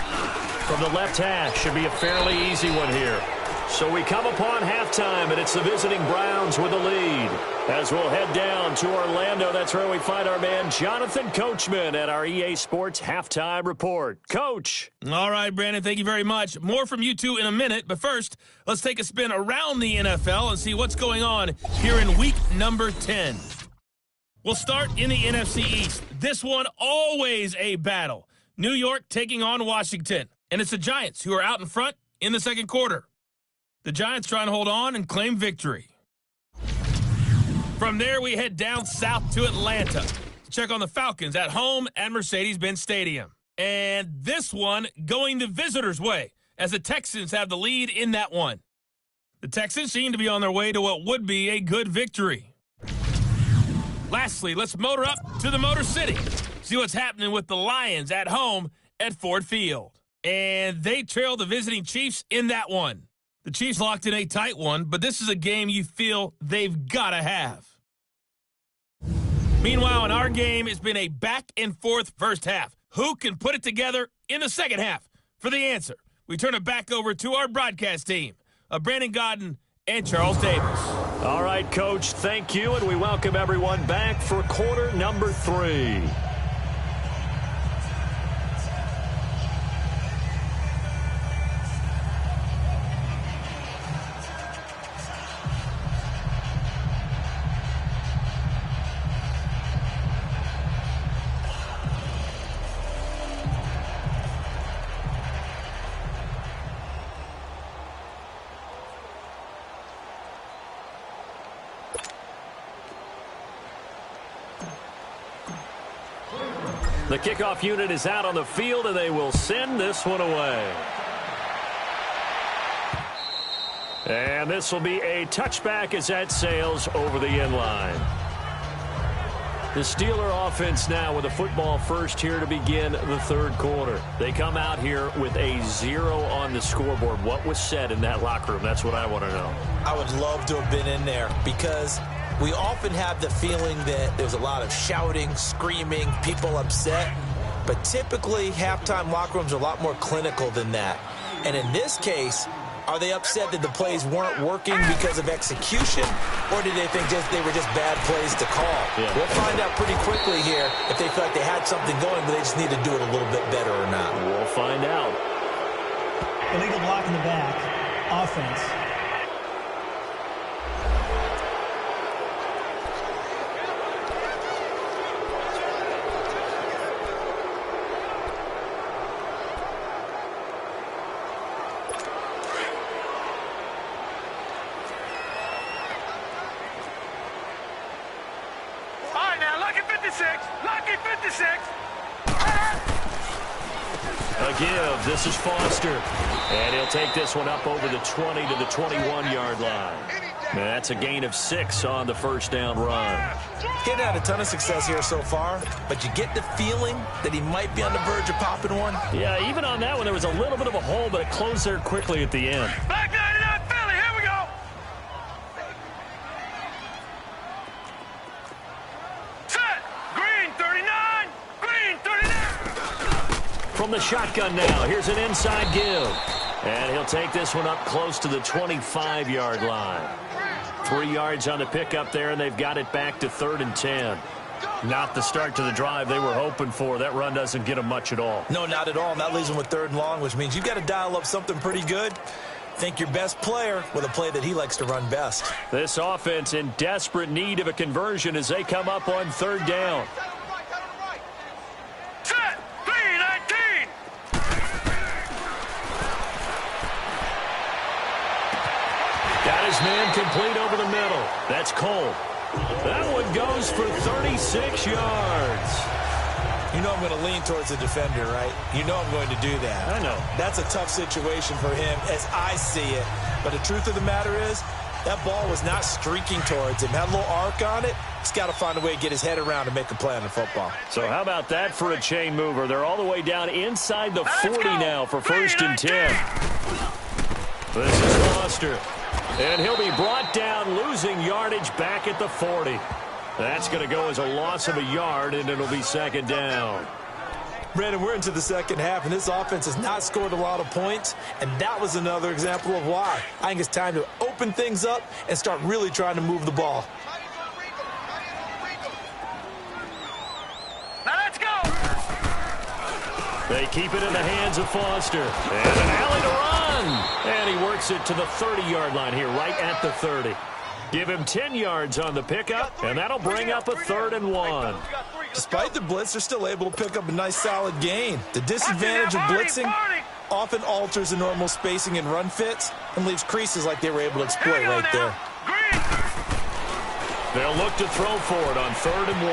From the left hash, should be a fairly easy one here. So we come upon halftime, and it's the visiting Browns with the lead. As we'll head down to Orlando, that's where we find our man Jonathan Coachman at our EA Sports Halftime Report. Coach. All right, Brandon, thank you very much. More from you two in a minute, but first, let's take a spin around the NFL and see what's going on here in week number 10. We'll start in the NFC East. This one always a battle. New York taking on Washington, and it's the Giants who are out in front in the second quarter. The Giants trying to hold on and claim victory. From there, we head down south to Atlanta to check on the Falcons at home at Mercedes-Benz Stadium. And this one going the visitors' way as the Texans have the lead in that one. The Texans seem to be on their way to what would be a good victory. Lastly, let's motor up to the Motor City. See what's happening with the Lions at home at Ford Field. And they trail the visiting Chiefs in that one. The Chiefs locked in a tight one, but this is a game you feel they've got to have. Meanwhile, in our game, it's been a back-and-forth first half. Who can put it together in the second half? For the answer, we turn it back over to our broadcast team of Brandon Godden and Charles Davis. All right, Coach, thank you, and we welcome everyone back for quarter number 3. The kickoff unit is out on the field, and they will send this one away. And this will be a touchback as that sails over the end line. The Steeler offense now with a football first here to begin the third quarter. They come out here with a 0 on the scoreboard. What was said in that locker room? That's what I want to know. I would love to have been in there because we often have the feeling that there's a lot of shouting, screaming, people upset. But typically, halftime locker rooms are a lot more clinical than that. And in this case, are they upset that the plays weren't working because of execution? Or did they think they were just bad plays to call? Yeah. We'll find out pretty quickly here if they feel like they had something going, but they just need to do it a little bit better or not. We'll find out. Illegal block in the back. Offense. A give. This is Foster. And he'll take this one up over the 20 to the 21-yard line. That's a gain of 6 on the first down run. He's had a ton of success here so far, but you get the feeling that he might be on the verge of popping one. Yeah, even on that one, there was a little bit of a hole, but it closed there quickly at the end. Back 99 Philly, here we go. Set. Green 39. Green 39. From the shotgun now, here's an inside give. And he'll take this one up close to the 25-yard line. 3 yards on the pickup there, and they've got it back to 3rd and 10. Not the start to the drive they were hoping for. That run doesn't get them much at all. No, not at all. And that leaves them with 3rd and long, which means you've got to dial up something pretty good. Think your best player with a play that he likes to run best. This offense in desperate need of a conversion as they come up on 3rd down. Set. 3-19. Got his man complete over the middle. That's Cole. That one goes for 36 yards. You know I'm going to lean towards the defender, right? You know I'm going to do that. I know. That's a tough situation for him as I see it. But the truth of the matter is, that ball was not streaking towards him. Had a little arc on it. He's got to find a way to get his head around and make a play on the football. So how about that for a chain mover? They're all the way down inside the 40 now for 1st and 10. This is Foster. And he'll be brought down, losing yardage back at the 40. That's going to go as a loss of a yard, and it'll be second down. Brandon, we're into the second half, and this offense has not scored a lot of points, and that was another example of why. I think it's time to open things up and start really trying to move the ball. Now let's go. They keep it in the hands of Foster. And an alley to run. And he works it to the 30-yard line here, right at the 30. Give him 10 yards on the pickup, and that'll bring up a 3rd and 1. Despite the blitz, they're still able to pick up a nice, solid gain. The disadvantage of blitzing often alters the normal spacing and run fits and leaves creases like they were able to exploit right there. They'll look to throw for it on 3rd and 1.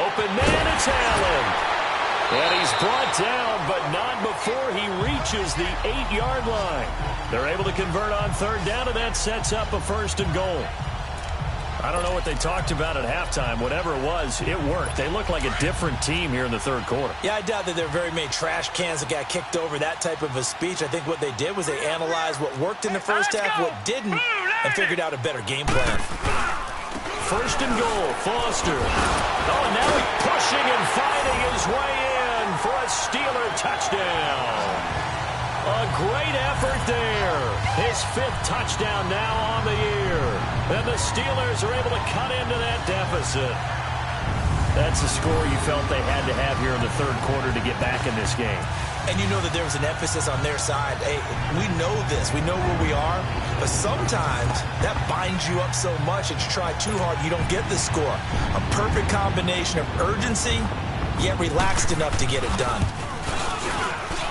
Open man, it's Allen. And he's brought down, but not before he reaches the 8-yard line. They're able to convert on 3rd down, and that sets up a 1st and goal. I don't know what they talked about at halftime. Whatever it was, it worked. They look like a different team here in the 3rd quarter. Yeah, I doubt that there are very many trash cans that got kicked over, that type of a speech. I think what they did was they analyzed what worked in the first half, what didn't, and figured out a better game plan. 1st and goal, Foster. Oh, and now he's pushing and fighting his way in for a Steeler touchdown. A great effort there. His 5th touchdown now on the year. And the Steelers are able to cut into that deficit. That's the score you felt they had to have here in the 3rd quarter to get back in this game. And you know that there was an emphasis on their side. Hey, we know this. We know where we are. But sometimes that binds you up so much that you try too hard, you don't get the score. A perfect combination of urgency, yet relaxed enough to get it done.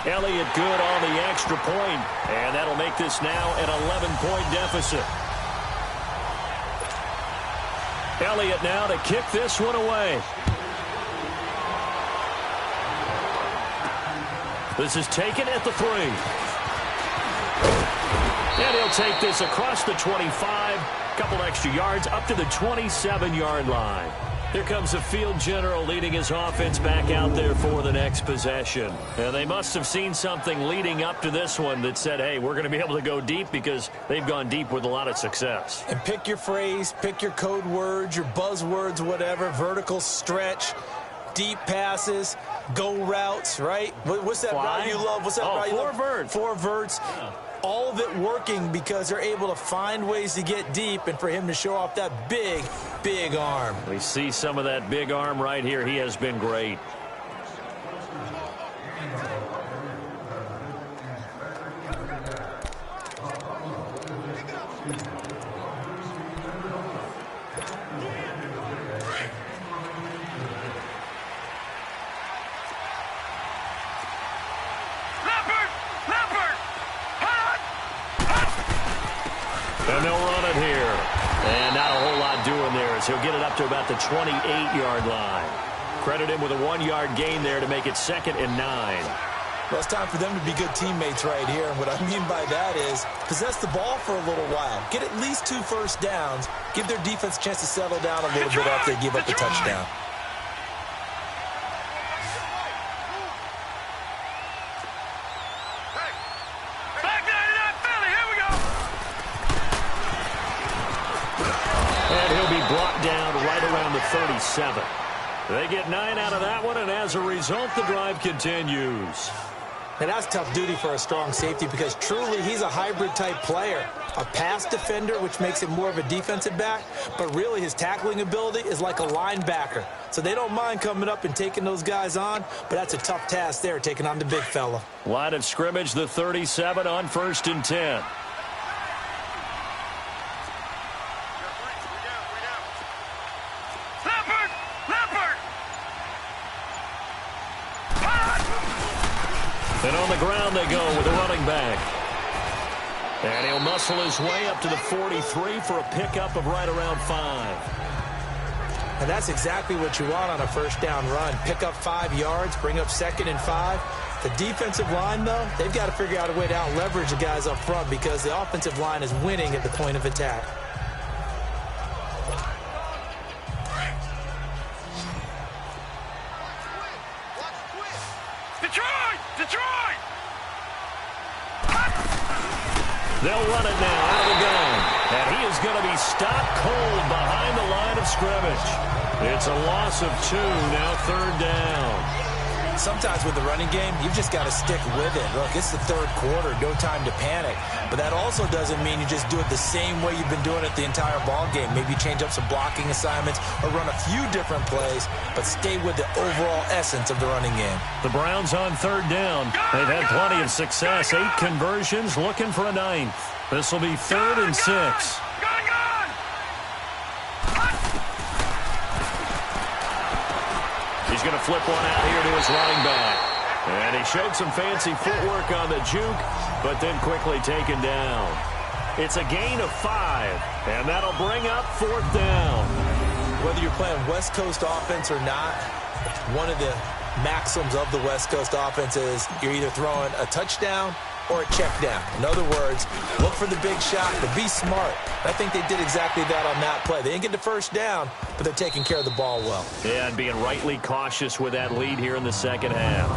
Elliott good on the extra point, and that'll make this now an 11-point deficit. Elliott now to kick this one away. This is taken at the 3. And he'll take this across the 25, couple extra yards up to the 27-yard line. Here comes the field general leading his offense back out there for the next possession. And they must have seen something leading up to this one that said, hey, we're going to be able to go deep because they've gone deep with a lot of success. And pick your phrase, pick your code words, your buzzwords, whatever, vertical stretch, deep passes, go routes, right? What's that route you love? What's that route you love? 4 verts. 4 verts. Yeah. All of it working because they're able to find ways to get deep and for him to show off that big, big arm. We see some of that big arm right here. He has been great. And they'll run it here. And not a whole lot doing there as he'll get it up to about the 28-yard line. Credit him with a 1-yard gain there to make it 2nd and 9. Well, it's time for them to be good teammates right here. And what I mean by that is possess the ball for a little while. Get at least 2 first downs. Give their defense a chance to settle down a little bit after they give up the touchdown. Brought down right around the 37. They get 9 out of that one, and as a result, the drive continues. And that's tough duty for a strong safety because truly he's a hybrid-type player. A pass defender, which makes him more of a defensive back, but really his tackling ability is like a linebacker. So they don't mind coming up and taking those guys on, but that's a tough task there, taking on the big fella. Line of scrimmage, the 37 on 1st and 10. And on the ground they go with the running back. And he'll muscle his way up to the 43 for a pickup of right around 5. And that's exactly what you want on a first down run. Pick up 5 yards, bring up 2nd and 5. The defensive line, though, they've got to figure out a way to out-leverage the guys up front because the offensive line is winning at the point of attack. Detroit! They'll run it now out of the gun. And he is going to be stopped cold behind the line of scrimmage. It's a loss of 2, now 3rd down. Sometimes with the running game, you've just got to stick with it. Look, it's the 3rd quarter, no time to panic. But that also doesn't mean you just do it the same way you've been doing it the entire ball game. Maybe change up some blocking assignments or run a few different plays, but stay with the overall essence of the running game. The Browns on 3rd down. They've had plenty of success. 8 conversions, looking for a 9th. This will be 3rd and 6. He's going to flip one out here to his running back. And he showed some fancy footwork on the juke, but then quickly taken down. It's a gain of 5, and that'll bring up 4th down. Whether you're playing West Coast offense or not, one of the maxims of the West Coast offense is you're either throwing a touchdown or a check down. In other words, look for the big shot, but be smart. I think they did exactly that on that play. They didn't get the first down, but they're taking care of the ball well. Yeah, and being rightly cautious with that lead here in the second half.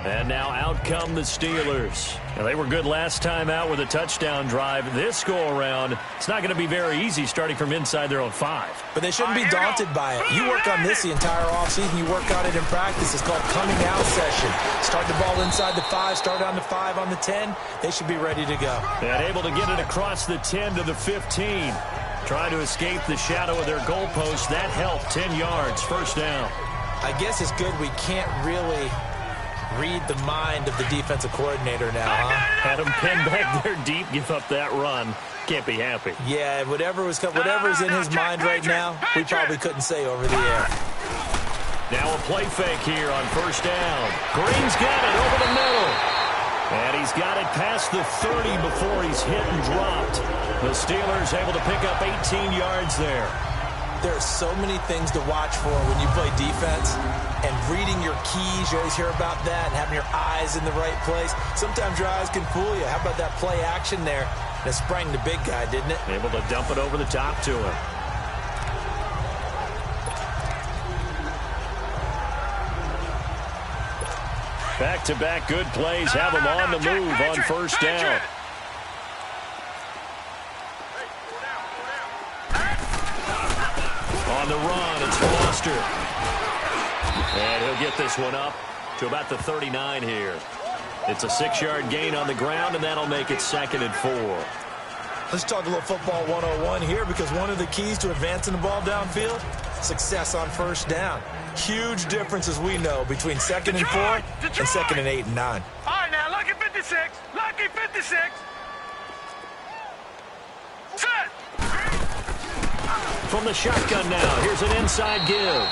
And now out come the Steelers. Now, they were good last time out with a touchdown drive. This go-around, it's not going to be very easy starting from inside their own 5. But they shouldn't be daunted by it. You work on this the entire offseason. You work on it in practice. It's called coming out session. Start the ball inside the 5, start on the 5 on the 10. They should be ready to go. And able to get it across the 10 to the 15. Trying to escape the shadow of their goalpost. That helped. 10 yards, 1st down. I guess it's good we can't really read the mind of the defensive coordinator now, huh? Had him pinned back there deep, give up that run. Can't be happy. Yeah, whatever's in his mind right now, we probably couldn't say over the air. Now a play fake here on 1st down. Green's got it over the middle. And he's got it past the 30 before he's hit and dropped. The Steelers able to pick up 18 yards there. There are so many things to watch for when you play defense, and reading your keys, you always hear about that, and having your eyes in the right place. Sometimes your eyes can fool you. How about that play action there? That sprang the big guy, didn't it? Able to dump it over the top to him. Back-to-back good plays have him on the move on 1st down. On the run, it's Foster. And he'll get this one up to about the 39 here. It's a 6-yard gain on the ground, and that'll make it 2nd and 4. Let's talk a little football 101 here, because one of the keys to advancing the ball downfield, success on 1st down. Huge difference, as we know, between 2nd and 4 and 2nd and 8 and 9. All right, now, lucky 56. Lucky 56. Set. From the shotgun now, here's an inside give.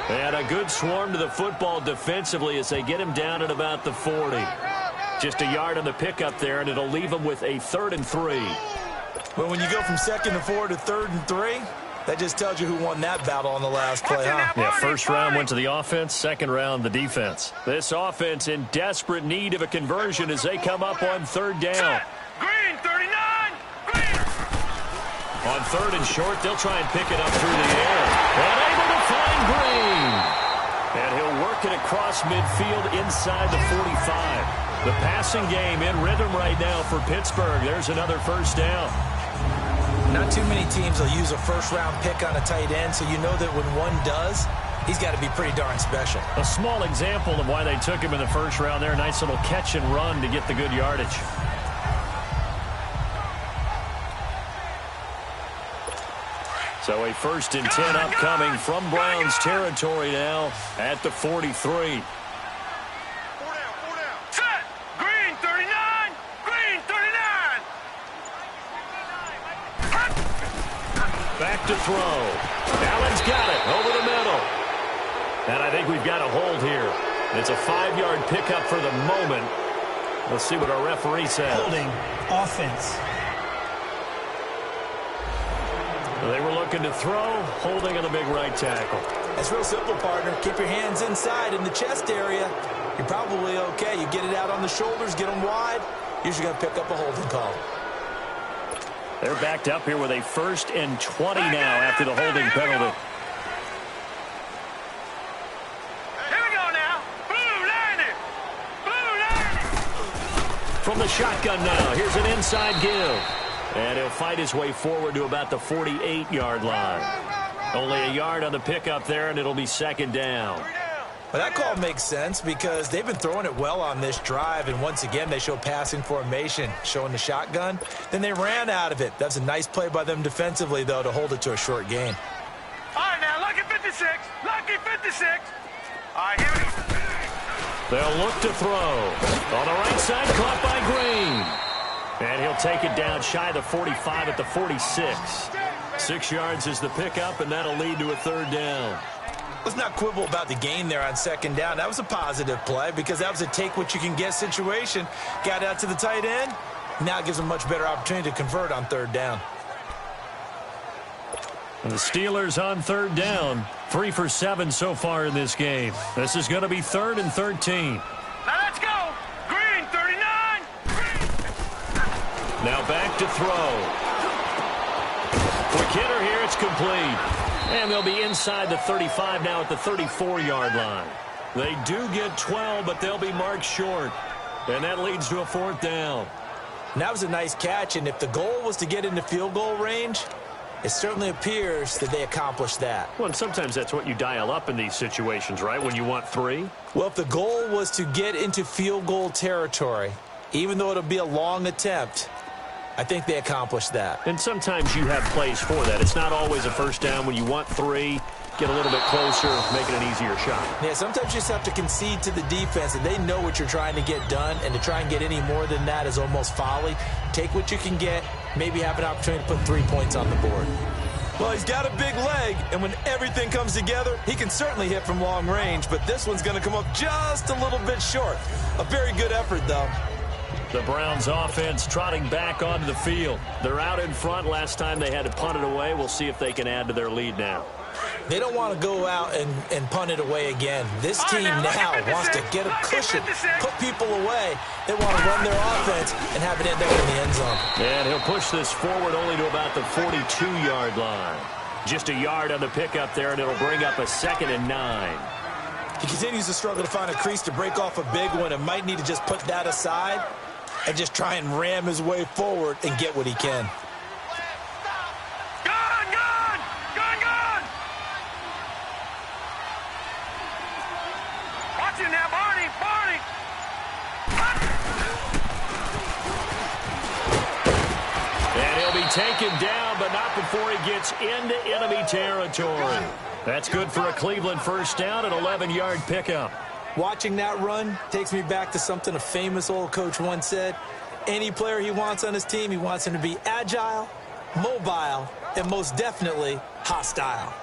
And a good swarm to the football defensively as they get him down at about the 40. Just a yard on the pickup there, and it'll leave him with a 3rd and 3. Well, when you go from 2nd and 4 to 3rd and 3, that just tells you who won that battle on the last play, huh? Yeah, 1st round went to the offense, 2nd round the defense. This offense in desperate need of a conversion as they come up on 3rd down. Green, 39. Green. On 3rd and short, they'll try and pick it up through the air. And able to find Green. And he'll work it across midfield inside the 45. The passing game in rhythm right now for Pittsburgh. There's another 1st down. Not too many teams will use a 1st-round pick on a tight end, so you know that when one does, he's got to be pretty darn special. A small example of why they took him in the 1st round there. Nice little catch and run to get the good yardage. So a 1st and 10 upcoming from Browns territory now at the 43. Set. Green, 39. Green, 39. Back to throw. Allen's got it over the middle. And I think we've got a hold here. It's a 5-yard pickup for the moment. Let's see what our referee says. Holding offense. They were looking to throw, holding on the big right tackle. That's real simple, partner. Keep your hands inside in the chest area. You're probably okay. You get it out on the shoulders, get them wide. Usually going to pick up a holding call. They're backed up here with a 1st and 20 now after the holding penalty. Here we go now. Blue line it. Blue line it. From the shotgun now, here's an inside give. And he'll fight his way forward to about the 48-yard line. Only a yard on the pickup there, and it'll be second down. Well, that call makes sense because they've been throwing it well on this drive, and once again, they show passing formation, showing the shotgun. Then they ran out of it. That's a nice play by them defensively, though, to hold it to a short gain. All right, now, lucky 56. Lucky 56. All right, here we go. They'll look to throw. On the right side, caught by Green. And he'll take it down shy of the 45 at the 46. 6 yards is the pickup, and that'll lead to a third down. Let's not quibble about the gain there on second down. That was a positive play because that was a take-what-you-can-get situation. Got out to the tight end. Now it gives them a much better opportunity to convert on third down. And the Steelers on third down. 3 for 7 so far in this game. This is going to be 3rd and 13. Now let's go. Green, 39. Now back to throw. For Kidder here, it's complete. And they'll be inside the 35 now at the 34-yard line. They do get 12, but they'll be marked short. And that leads to a 4th down. And that was a nice catch, and if the goal was to get into field goal range, it certainly appears that they accomplished that. Well, and sometimes that's what you dial up in these situations, right, when you want 3? Well, if the goal was to get into field goal territory, even though it'll be a long attempt, I think they accomplished that. And sometimes you have plays for that. It's not always a first down. When you want 3, get a little bit closer, make it an easier shot. Yeah, sometimes you just have to concede to the defense, and they know what you're trying to get done, and to try and get any more than that is almost folly. Take what you can get, maybe have an opportunity to put 3 points on the board. Well, he's got a big leg, and when everything comes together, he can certainly hit from long range, but this one's going to come up just a little bit short. A very good effort, though. The Browns offense trotting back onto the field. They're out in front. Last time they had to punt it away. We'll see if they can add to their lead now. They don't want to go out and punt it away again. This team now wants to get a cushion, put people away. They want to run their offense and have it end up in the end zone. And he'll push this forward only to about the 42-yard line. Just a yard on the pickup there, and it'll bring up a 2nd and 9. He continues to struggle to find a crease to break off a big one and might need to just put that aside and just try and ram his way forward and get what he can. Gone, gone, gone, gone. Watch it now, Barney, Barney. And he'll be taken down, but not before he gets into enemy territory. That's good for a Cleveland first down, an 11-yard pickup. Watching that run takes me back to something a famous old coach once said. Any player he wants on his team, he wants him to be agile, mobile, and most definitely hostile.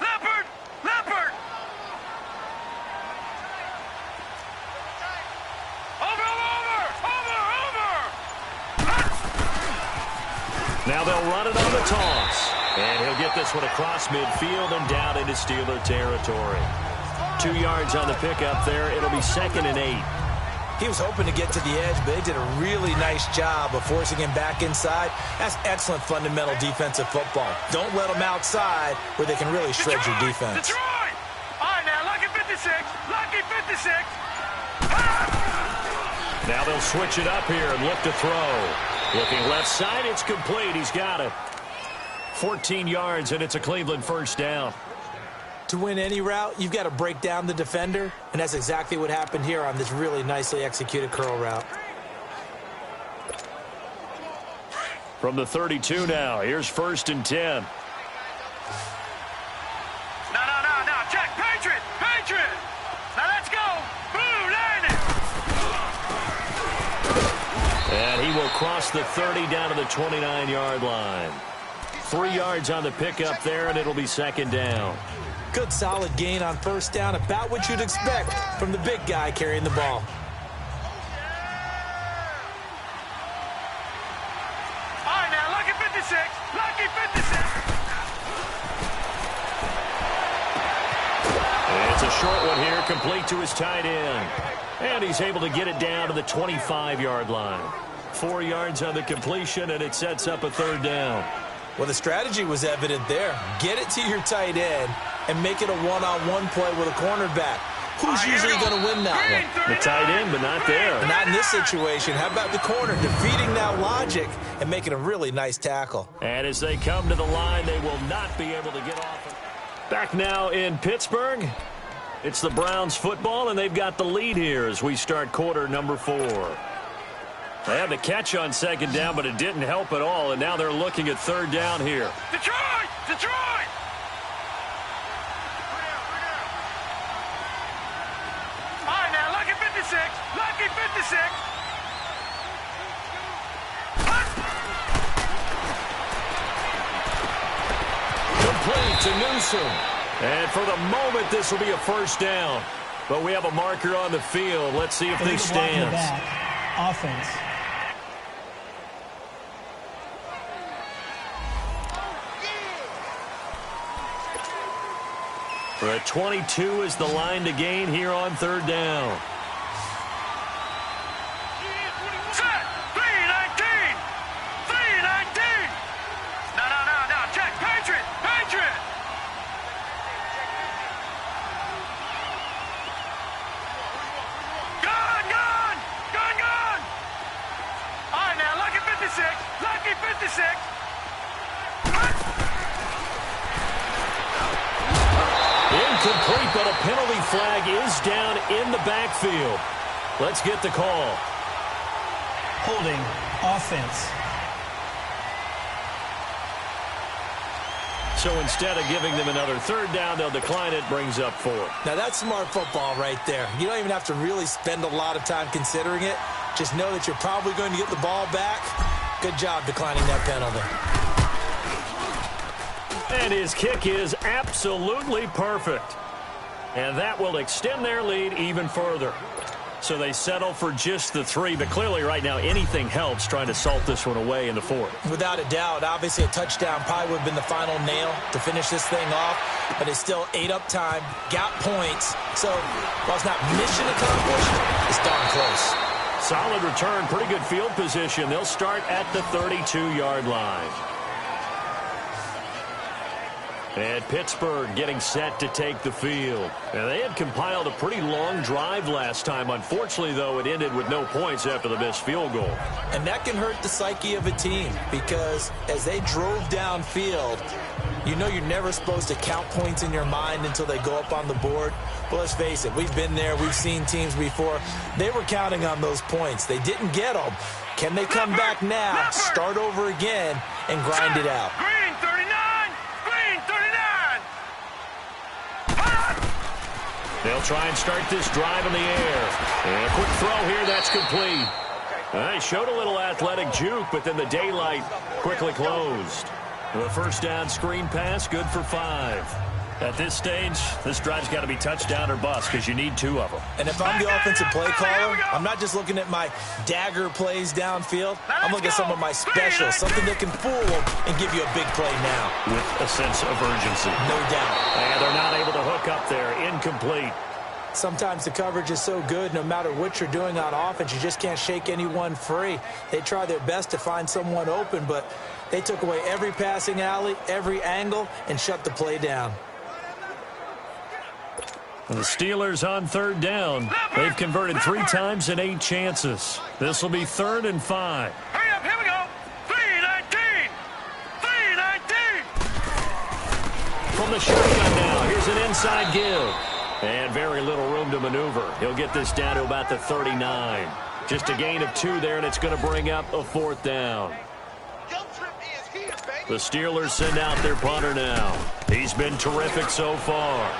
Leopard, Leopard. Now they'll run it on the toss. And he'll get this one across midfield and down into Steeler territory. 2 yards on the pickup there. It'll be 2nd and 8. He was hoping to get to the edge, but they did a really nice job of forcing him back inside. That's excellent fundamental defensive football. Don't let them outside where they can really shred your defense. Detroit! All right, now, lucky 56. Lucky 56. Now they'll switch it up here and look to throw. Looking left side, it's complete. He's got it. 14 yards, and it's a Cleveland first down. To win any route, you've got to break down the defender, and that's exactly what happened here on this really nicely executed curl route. From the 32 now, here's 1st and 10. No, check, Patriot, Patriot. Now let's go. Boom, landed. And he will cross the 30 down to the 29-yard line. 3 yards on the pickup there, and it'll be 2nd down. Good solid gain on first down, about what you'd expect from the big guy carrying the ball. All right, now, lucky 56. Lucky 56. It's a short one here, complete to his tight end. And he's able to get it down to the 25-yard line. 4 yards on the completion, and it sets up a 3rd down. Well, the strategy was evident there. Get it to your tight end, and make it a one-on-one play with a cornerback. Who's usually going to win that one? The tight end, but not there. Not in this situation. How about the corner defeating that logic and making a really nice tackle? And as they come to the line, they will not be able to get off. Back now in Pittsburgh. It's the Browns football, and they've got the lead here as we start quarter number 4. They had the catch on second down, but it didn't help at all, and now they're looking at third down here. Detroit! Detroit! All right, now, lucky 56. Lucky 56. Complete to Newsome. And for the moment, this will be a first down. But we have a marker on the field. Let's see if they stand. Offense. For a 22 is the line to gain here on third down. Set! 319! 319! No. Check. Patriot! Patriot! Gun! All right, now, lucky 56. Lucky 56. Incomplete, but a penalty flag is down in the backfield. Let's get the call. Holding. Offense. So instead of giving them another third down, they'll decline it, brings up 4. Now, that's smart football right there. You don't even have to really spend a lot of time considering it. Just know that you're probably going to get the ball back. Good job declining that penalty. And his kick is absolutely perfect. And that will extend their lead even further. So they settle for just the 3, but clearly right now anything helps trying to salt this one away in the 4th. Without a doubt, obviously a touchdown probably would have been the final nail to finish this thing off, but it's still 8 up time, got points. So while it's not mission accomplished, it's darn close. Solid return, pretty good field position. They'll start at the 32-yard line. And Pittsburgh getting set to take the field. Now, they had compiled a pretty long drive last time. Unfortunately, though, it ended with no points after the missed field goal. And that can hurt the psyche of a team because as they drove downfield, you know you're never supposed to count points in your mind until they go up on the board. But let's face it, we've been there. We've seen teams before. They were counting on those points. They didn't get them. Can they come back now, start over again, and grind it out? Green 39! Green 39! They'll try and start this drive in the air. And a quick throw here, that's complete. They showed a little athletic juke, but then the daylight quickly closed. The first down screen pass, good for 5. At this stage, this drive's got to be touchdown or bust because you need 2 of them. And if I'm the offensive play caller, I'm not just looking at my dagger plays downfield. I'm looking at some of my specials, something that can fool them and give you a big play now. With a sense of urgency. No doubt. And they're not able to hook up there. Incomplete. Sometimes the coverage is so good, no matter what you're doing on offense, you just can't shake anyone free. They try their best to find someone open, but they took away every passing alley, every angle, and shut the play down. The Steelers on third down. They've converted 3 times in 8 chances. This will be 3rd and 5. Hurry up, here we go. 319! 319! From the shotgun now, here's an inside give. And very little room to maneuver. He'll get this down to about the 39. Just a gain of 2 there, and it's going to bring up a 4th down. The Steelers send out their punter now. He's been terrific so far.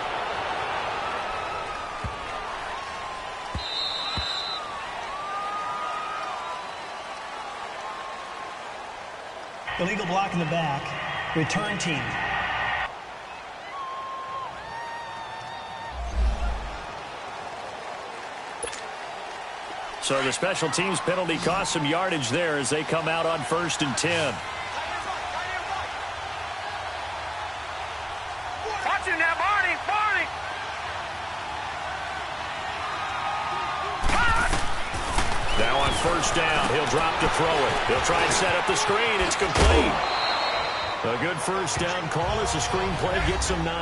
Illegal block in the back. Return team. So the special teams penalty cost some yardage there as they come out on 1st and 10. Watch him now, Barney! Barney! Now on 1st down, he'll drop to throw it. He'll try and set up the screen. It's complete. A good 1st down call as the screen play gets him 9.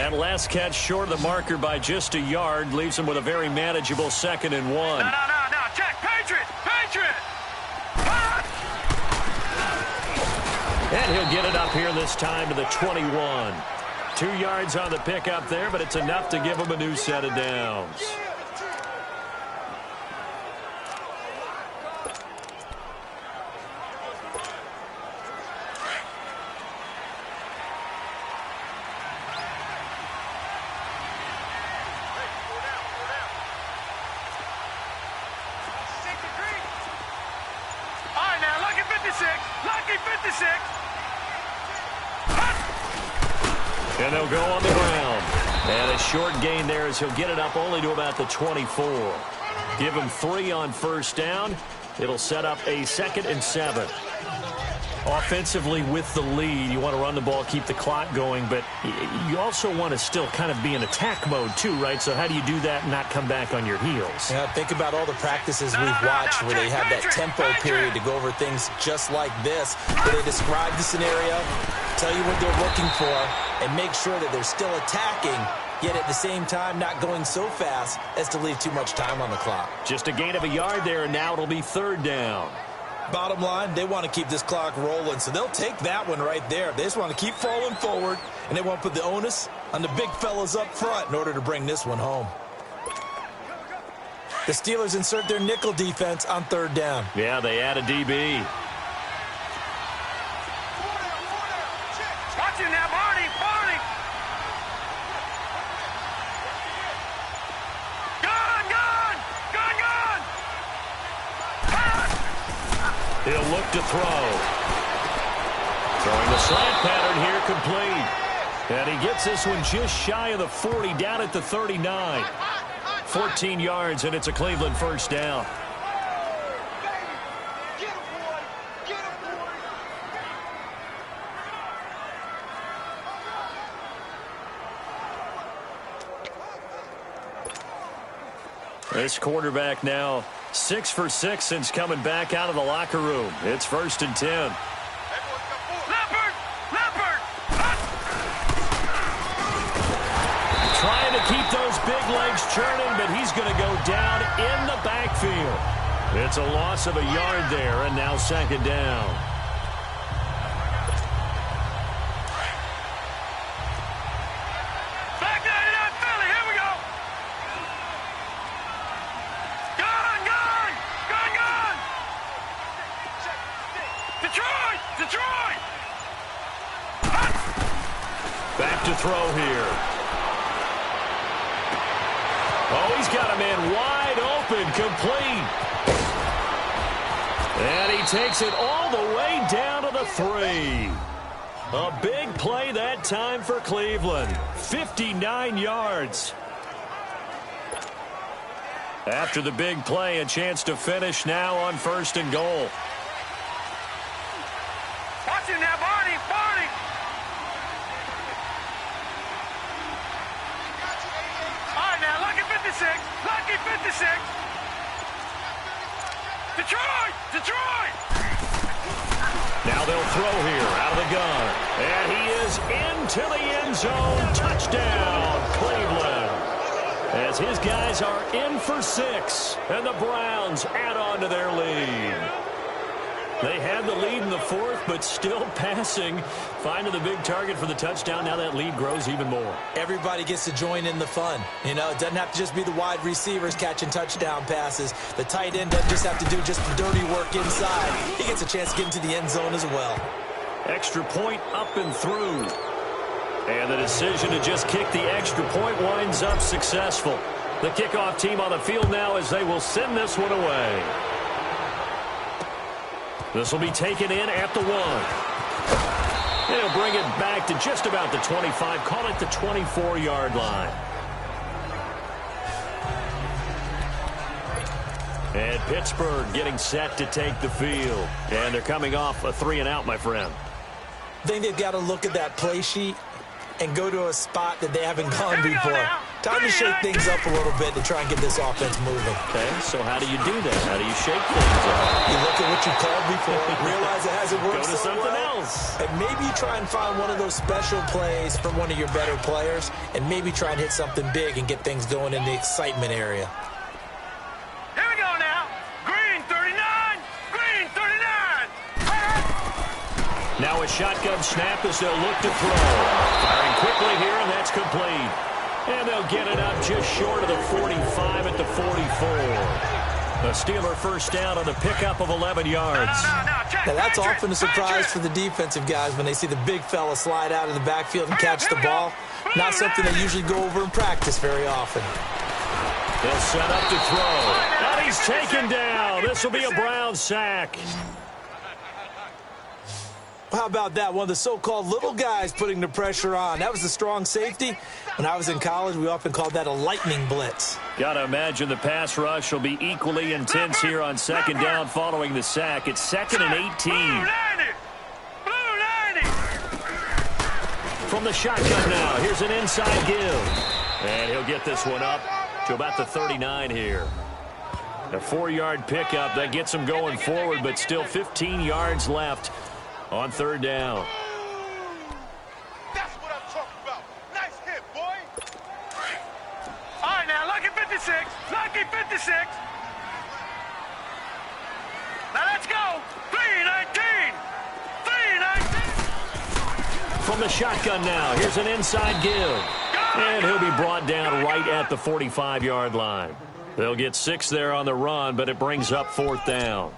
That last catch short of the marker by just a yard leaves him with a very manageable 2nd and 1. No. Check. Patriot. And he'll get it up here this time to the 21. 2 yards on the pickup there, but it's enough to give him a new set of downs. Lucky 56. And they'll go on the ground. And a short gain there as he'll get it up only to about the 24. Give him 3 on first down. It'll set up a 2nd and 7. Offensively with the lead, you want to run the ball, keep the clock going, but you also want to still kind of be in attack mode too, right? So how do you do that and not come back on your heels? Yeah, think about all the practices we've watched where they have that tempo period to go over things just like this, where they describe the scenario, tell you what they're looking for, and make sure that they're still attacking, yet at the same time not going so fast as to leave too much time on the clock. Just a gain of a yard there, and now it'll be 3rd down. Bottom line, they want to keep this clock rolling, so they'll take that one right there. They just want to keep falling forward, and they want to put the onus on the big fellas up front in order to bring this one home. The Steelers insert their nickel defense on 3rd down. Yeah, they add a DB. Watch it now, Barney. He'll look to throw. Throwing the slant pattern here complete. And he gets this one just shy of the 40, down at the 39. 14 yards, and it's a Cleveland 1st down. This quarterback now 6 for 6 since coming back out of the locker room. It's 1st and 10. Leopard! Trying to keep those big legs churning, but he's going to go down in the backfield. It's a loss of a yard there, and now 2nd down. Back 99 Philly, here we go! Gun! Detroit! Back to throw here. Oh, he's got a man wide open, complete. And he takes it all the way down to the 3. A big play that time for Cleveland. 59 yards. After the big play, a chance to finish now on 1st and goal. Watch him now, Barney! All right, now, Lucky 56! Detroit! Now they'll throw here out of the gun. And he is into the end zone. Touchdown, Cleveland. As his guys are in for 6. And the Browns add on to their lead. They had the lead in the 4th, but still passing. Finding the big target for the touchdown. Now that lead grows even more. Everybody gets to join in the fun. You know, it doesn't have to just be the wide receivers catching touchdown passes. The tight end doesn't just have to do just the dirty work inside. He gets a chance to get into the end zone as well. Extra point up and through. And the decision to just kick the extra point winds up successful. The kickoff team on the field now as they will send this one away. This will be taken in at the 1. And he'll bring it back to just about the 25. Call it the 24-yard line. And Pittsburgh getting set to take the field. And they're coming off a 3-and-out, my friend. I think they've got to look at that play sheet and go to a spot that they haven't gone before. Time to shake things up a little bit to try and get this offense moving. Okay, so how do you do that? How do you shake things up? You look at what you called before, realize it hasn't worked Go to so something well, else. and maybe you try and find one of those special plays from one of your better players, and maybe try and hit something big and get things going in the excitement area. Here we go now. Green 39. Green 39. Now a shotgun snap as they'll look to throw. Firing quickly here, and that's complete. And they'll get it up just short of the 45 at the 44. The Steeler first down on the pickup of 11 yards. Now that's often a surprise for the defensive guys when they see the big fella slide out of the backfield and catch the ball. Not something they usually go over in practice very often. They'll set up to throw. And he's taken down. This will be a Brown sack. How about that? One of the so-called little guys putting the pressure on. That was the strong safety. When I was in college, we often called that a lightning blitz. Got to imagine the pass rush will be equally intense here on second down following the sack. It's 2nd and 18. From the shotgun now, here's an inside give. And he'll get this one up to about the 39 here. A 4-yard pickup. That gets him going forward, but still 15 yards left on third down. That's what I'm talking about. Nice hit, boy. All right, now, lucky 56. Lucky 56. Now, let's go. 319. 319. From the shotgun now, here's an inside give. And he'll be brought down right at the 45-yard line. They'll get 6 there on the run, but it brings up 4th down.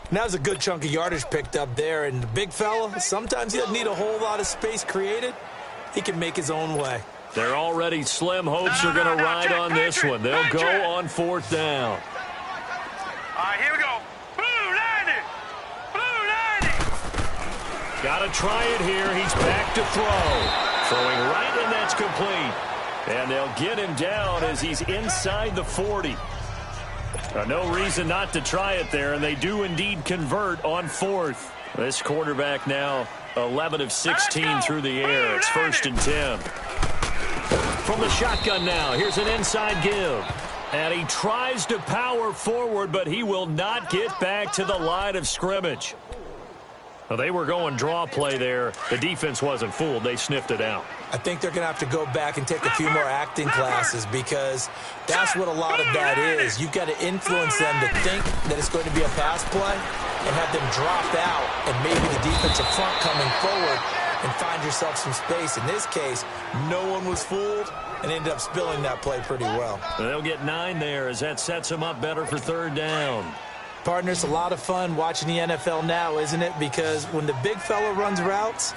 Now there's a good chunk of yardage picked up there, and the big fella, sometimes he doesn't need a whole lot of space created. He can make his own way. They're already slim hopes are going to ride on this one. They'll go on 4th down. All right, here we go. Blue 90. Blue 90. Got to try it here. He's back to throw. Throwing right, and that's complete. And they'll get him down as he's inside the 40. No reason not to try it there, and they do indeed convert on 4th. This quarterback now 11 of 16 through the air. It's 1st and 10. From the shotgun now, here's an inside give. And he tries to power forward, but he will not get back to the line of scrimmage. Well, they were going draw play there. The defense wasn't fooled. They sniffed it out. I think they're going to have to go back and take a few more acting classes, because that's what a lot of that is. You've got to influence them to think that it's going to be a pass play and have them drop out, and maybe the defensive front coming forward and find yourself some space. In this case, no one was fooled and ended up spilling that play pretty well. They'll get 9 there as that sets them up better for third down. Partner, it's a lot of fun watching the NFL now, isn't it? Because when the big fella runs routes,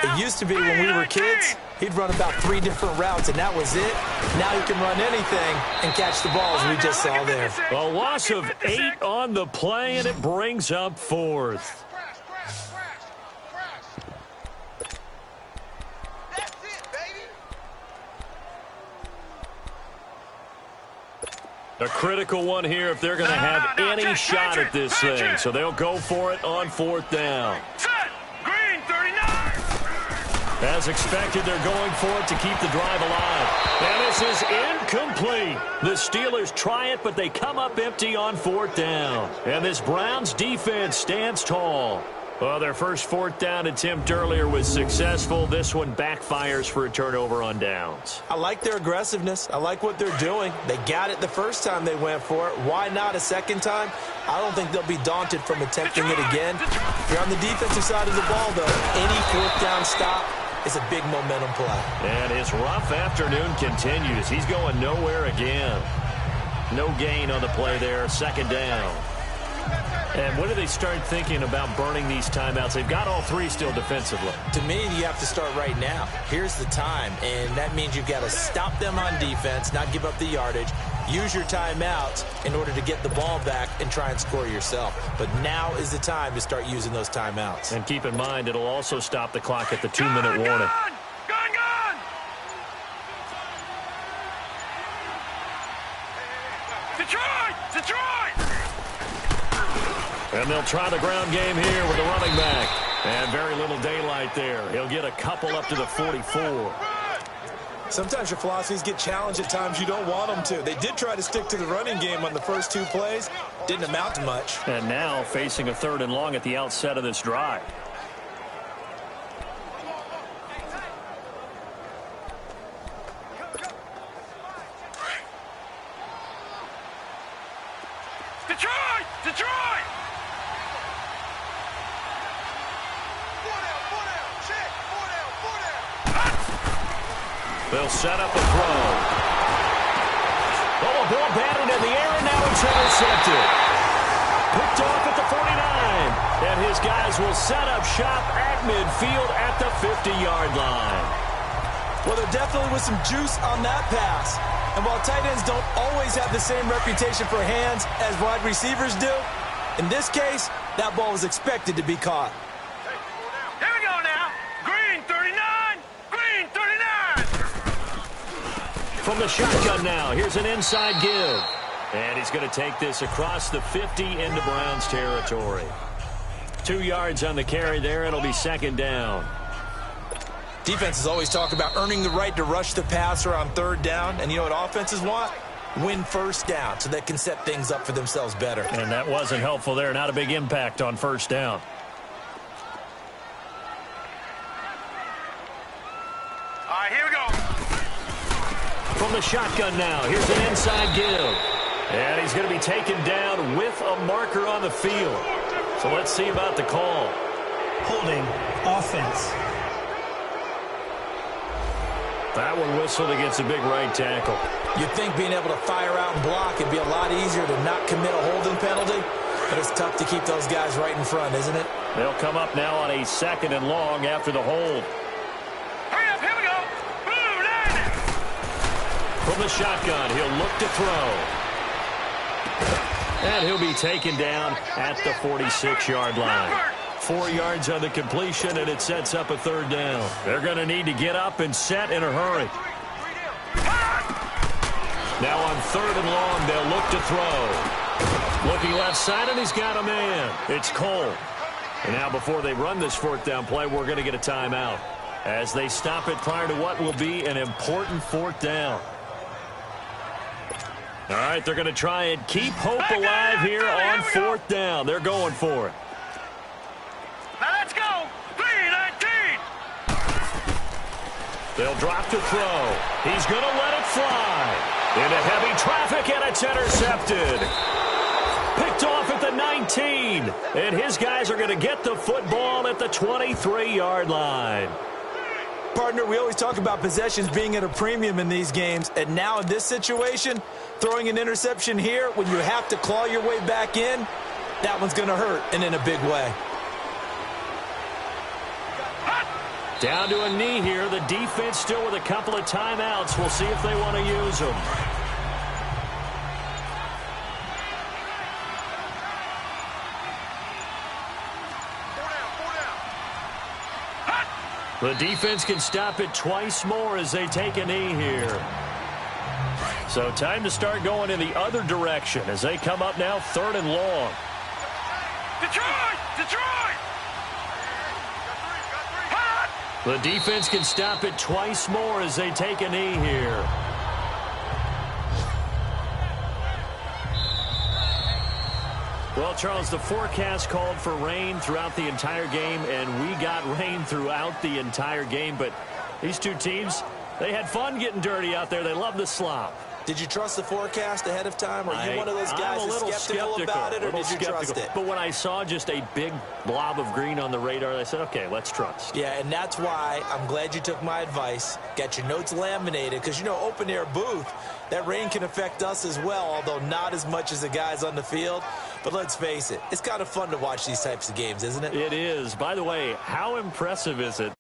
it used to be when we were kids, he'd run about 3 different routes, and that was it. Now he can run anything and catch the balls we just saw there. A loss of 8 on the play, and it brings up 4th. A critical one here if they're going to have any shot at this thing. So they'll go for it on 4th down. Green 39. As expected, they're going for it to keep the drive alive. And this is incomplete. The Steelers try it, but they come up empty on 4th down. And this Browns defense stands tall. Well, their first 4th down attempt earlier was successful. This one backfires for a turnover on downs. I like their aggressiveness. I like what they're doing. They got it the first time they went for it. Why not a second time? I don't think they'll be daunted from attempting it again. If you're on the defensive side of the ball, though, any 4th down stop is a big momentum play. And his rough afternoon continues. He's going nowhere again. No gain on the play there. 2nd down. And when do they start thinking about burning these timeouts? They've got all 3 still defensively. To me, you have to start right now. Here's the time, and that means you've got to stop them on defense, not give up the yardage, use your timeouts in order to get the ball back and try and score yourself. But now is the time to start using those timeouts. And keep in mind, it'll also stop the clock at the 2-minute warning. Gone! Detroit! And they'll try the ground game here with the running back. And very little daylight there. He'll get a couple up to the 44. Sometimes your philosophies get challenged at times you don't want them to. They did try to stick to the running game on the first 2 plays. Didn't amount to much. And now facing a 3rd and long at the outset of this drive. Detroit! Detroit! They'll set up a throw. Oh, a ball batted in the air, and now it's intercepted. Picked off at the 49. And his guys will set up shop at midfield at the 50-yard line. Well, there definitely was some juice on that pass. And while tight ends don't always have the same reputation for hands as wide receivers do, in this case, that ball was expected to be caught. Here we go now. Green 39. Green 39. From the shotgun now, here's an inside give. And he's going to take this across the 50 into Browns territory. 2 yards on the carry there. It'll be 2nd down. Defenses always talk about earning the right to rush the passer on 3rd down. And you know what offenses want? Win 1st down so they can set things up for themselves better. And that wasn't helpful there. Not a big impact on 1st down. All right, here we go. From the shotgun now, here's an inside give. And he's going to be taken down with a marker on the field. So let's see about the call. Holding offense. That one whistled against a big right tackle. You'd think being able to fire out and block would be a lot easier to not commit a holding penalty, but it's tough to keep those guys right in front, isn't it? They'll come up now on a 2nd and long after the hold. Hurry up, here we go. Boom, landed. From the shotgun, he'll look to throw. And he'll be taken down at the 46-yard line. 4 yards on the completion, and it sets up a 3rd down. They're going to need to get up and set in a hurry. Now on 3rd and long, they'll look to throw. Looking left side, and he's got a man. It's Cole. And now before they run this 4th down play, we're going to get a timeout as they stop it prior to what will be an important 4th down. All right, they're going to try and keep hope alive here on 4th down. They're going for it. Now let's go. 3-19. They'll drop to throw. He's going to let it fly. Into heavy traffic, and it's intercepted. Picked off at the 19. And his guys are going to get the football at the 23-yard line. Partner, we always talk about possessions being at a premium in these games, and now in this situation, throwing an interception here when you have to claw your way back in, that one's going to hurt, and in a big way. Down to a knee here. The defense still with a couple of timeouts. We'll see if they want to use them. The defense can stop it twice more as they take a knee here. So time to start going in the other direction as they come up now 3rd and long. Detroit! Detroit! The defense can stop it twice more as they take a knee here. Well, Charles, the forecast called for rain throughout the entire game, and we got rain throughout the entire game. But these two teams, they had fun getting dirty out there. They love the slop. Did you trust the forecast ahead of time? Are you one of those guys that's skeptical about it, or did you trust it? But when I saw just a big blob of green on the radar, I said, okay, let's trust. Yeah, and that's why I'm glad you took my advice. Got your notes laminated, because, you know, open-air booth, that rain can affect us as well, although not as much as the guys on the field. But let's face it, it's kind of fun to watch these types of games, isn't it? It is. By the way, how impressive is it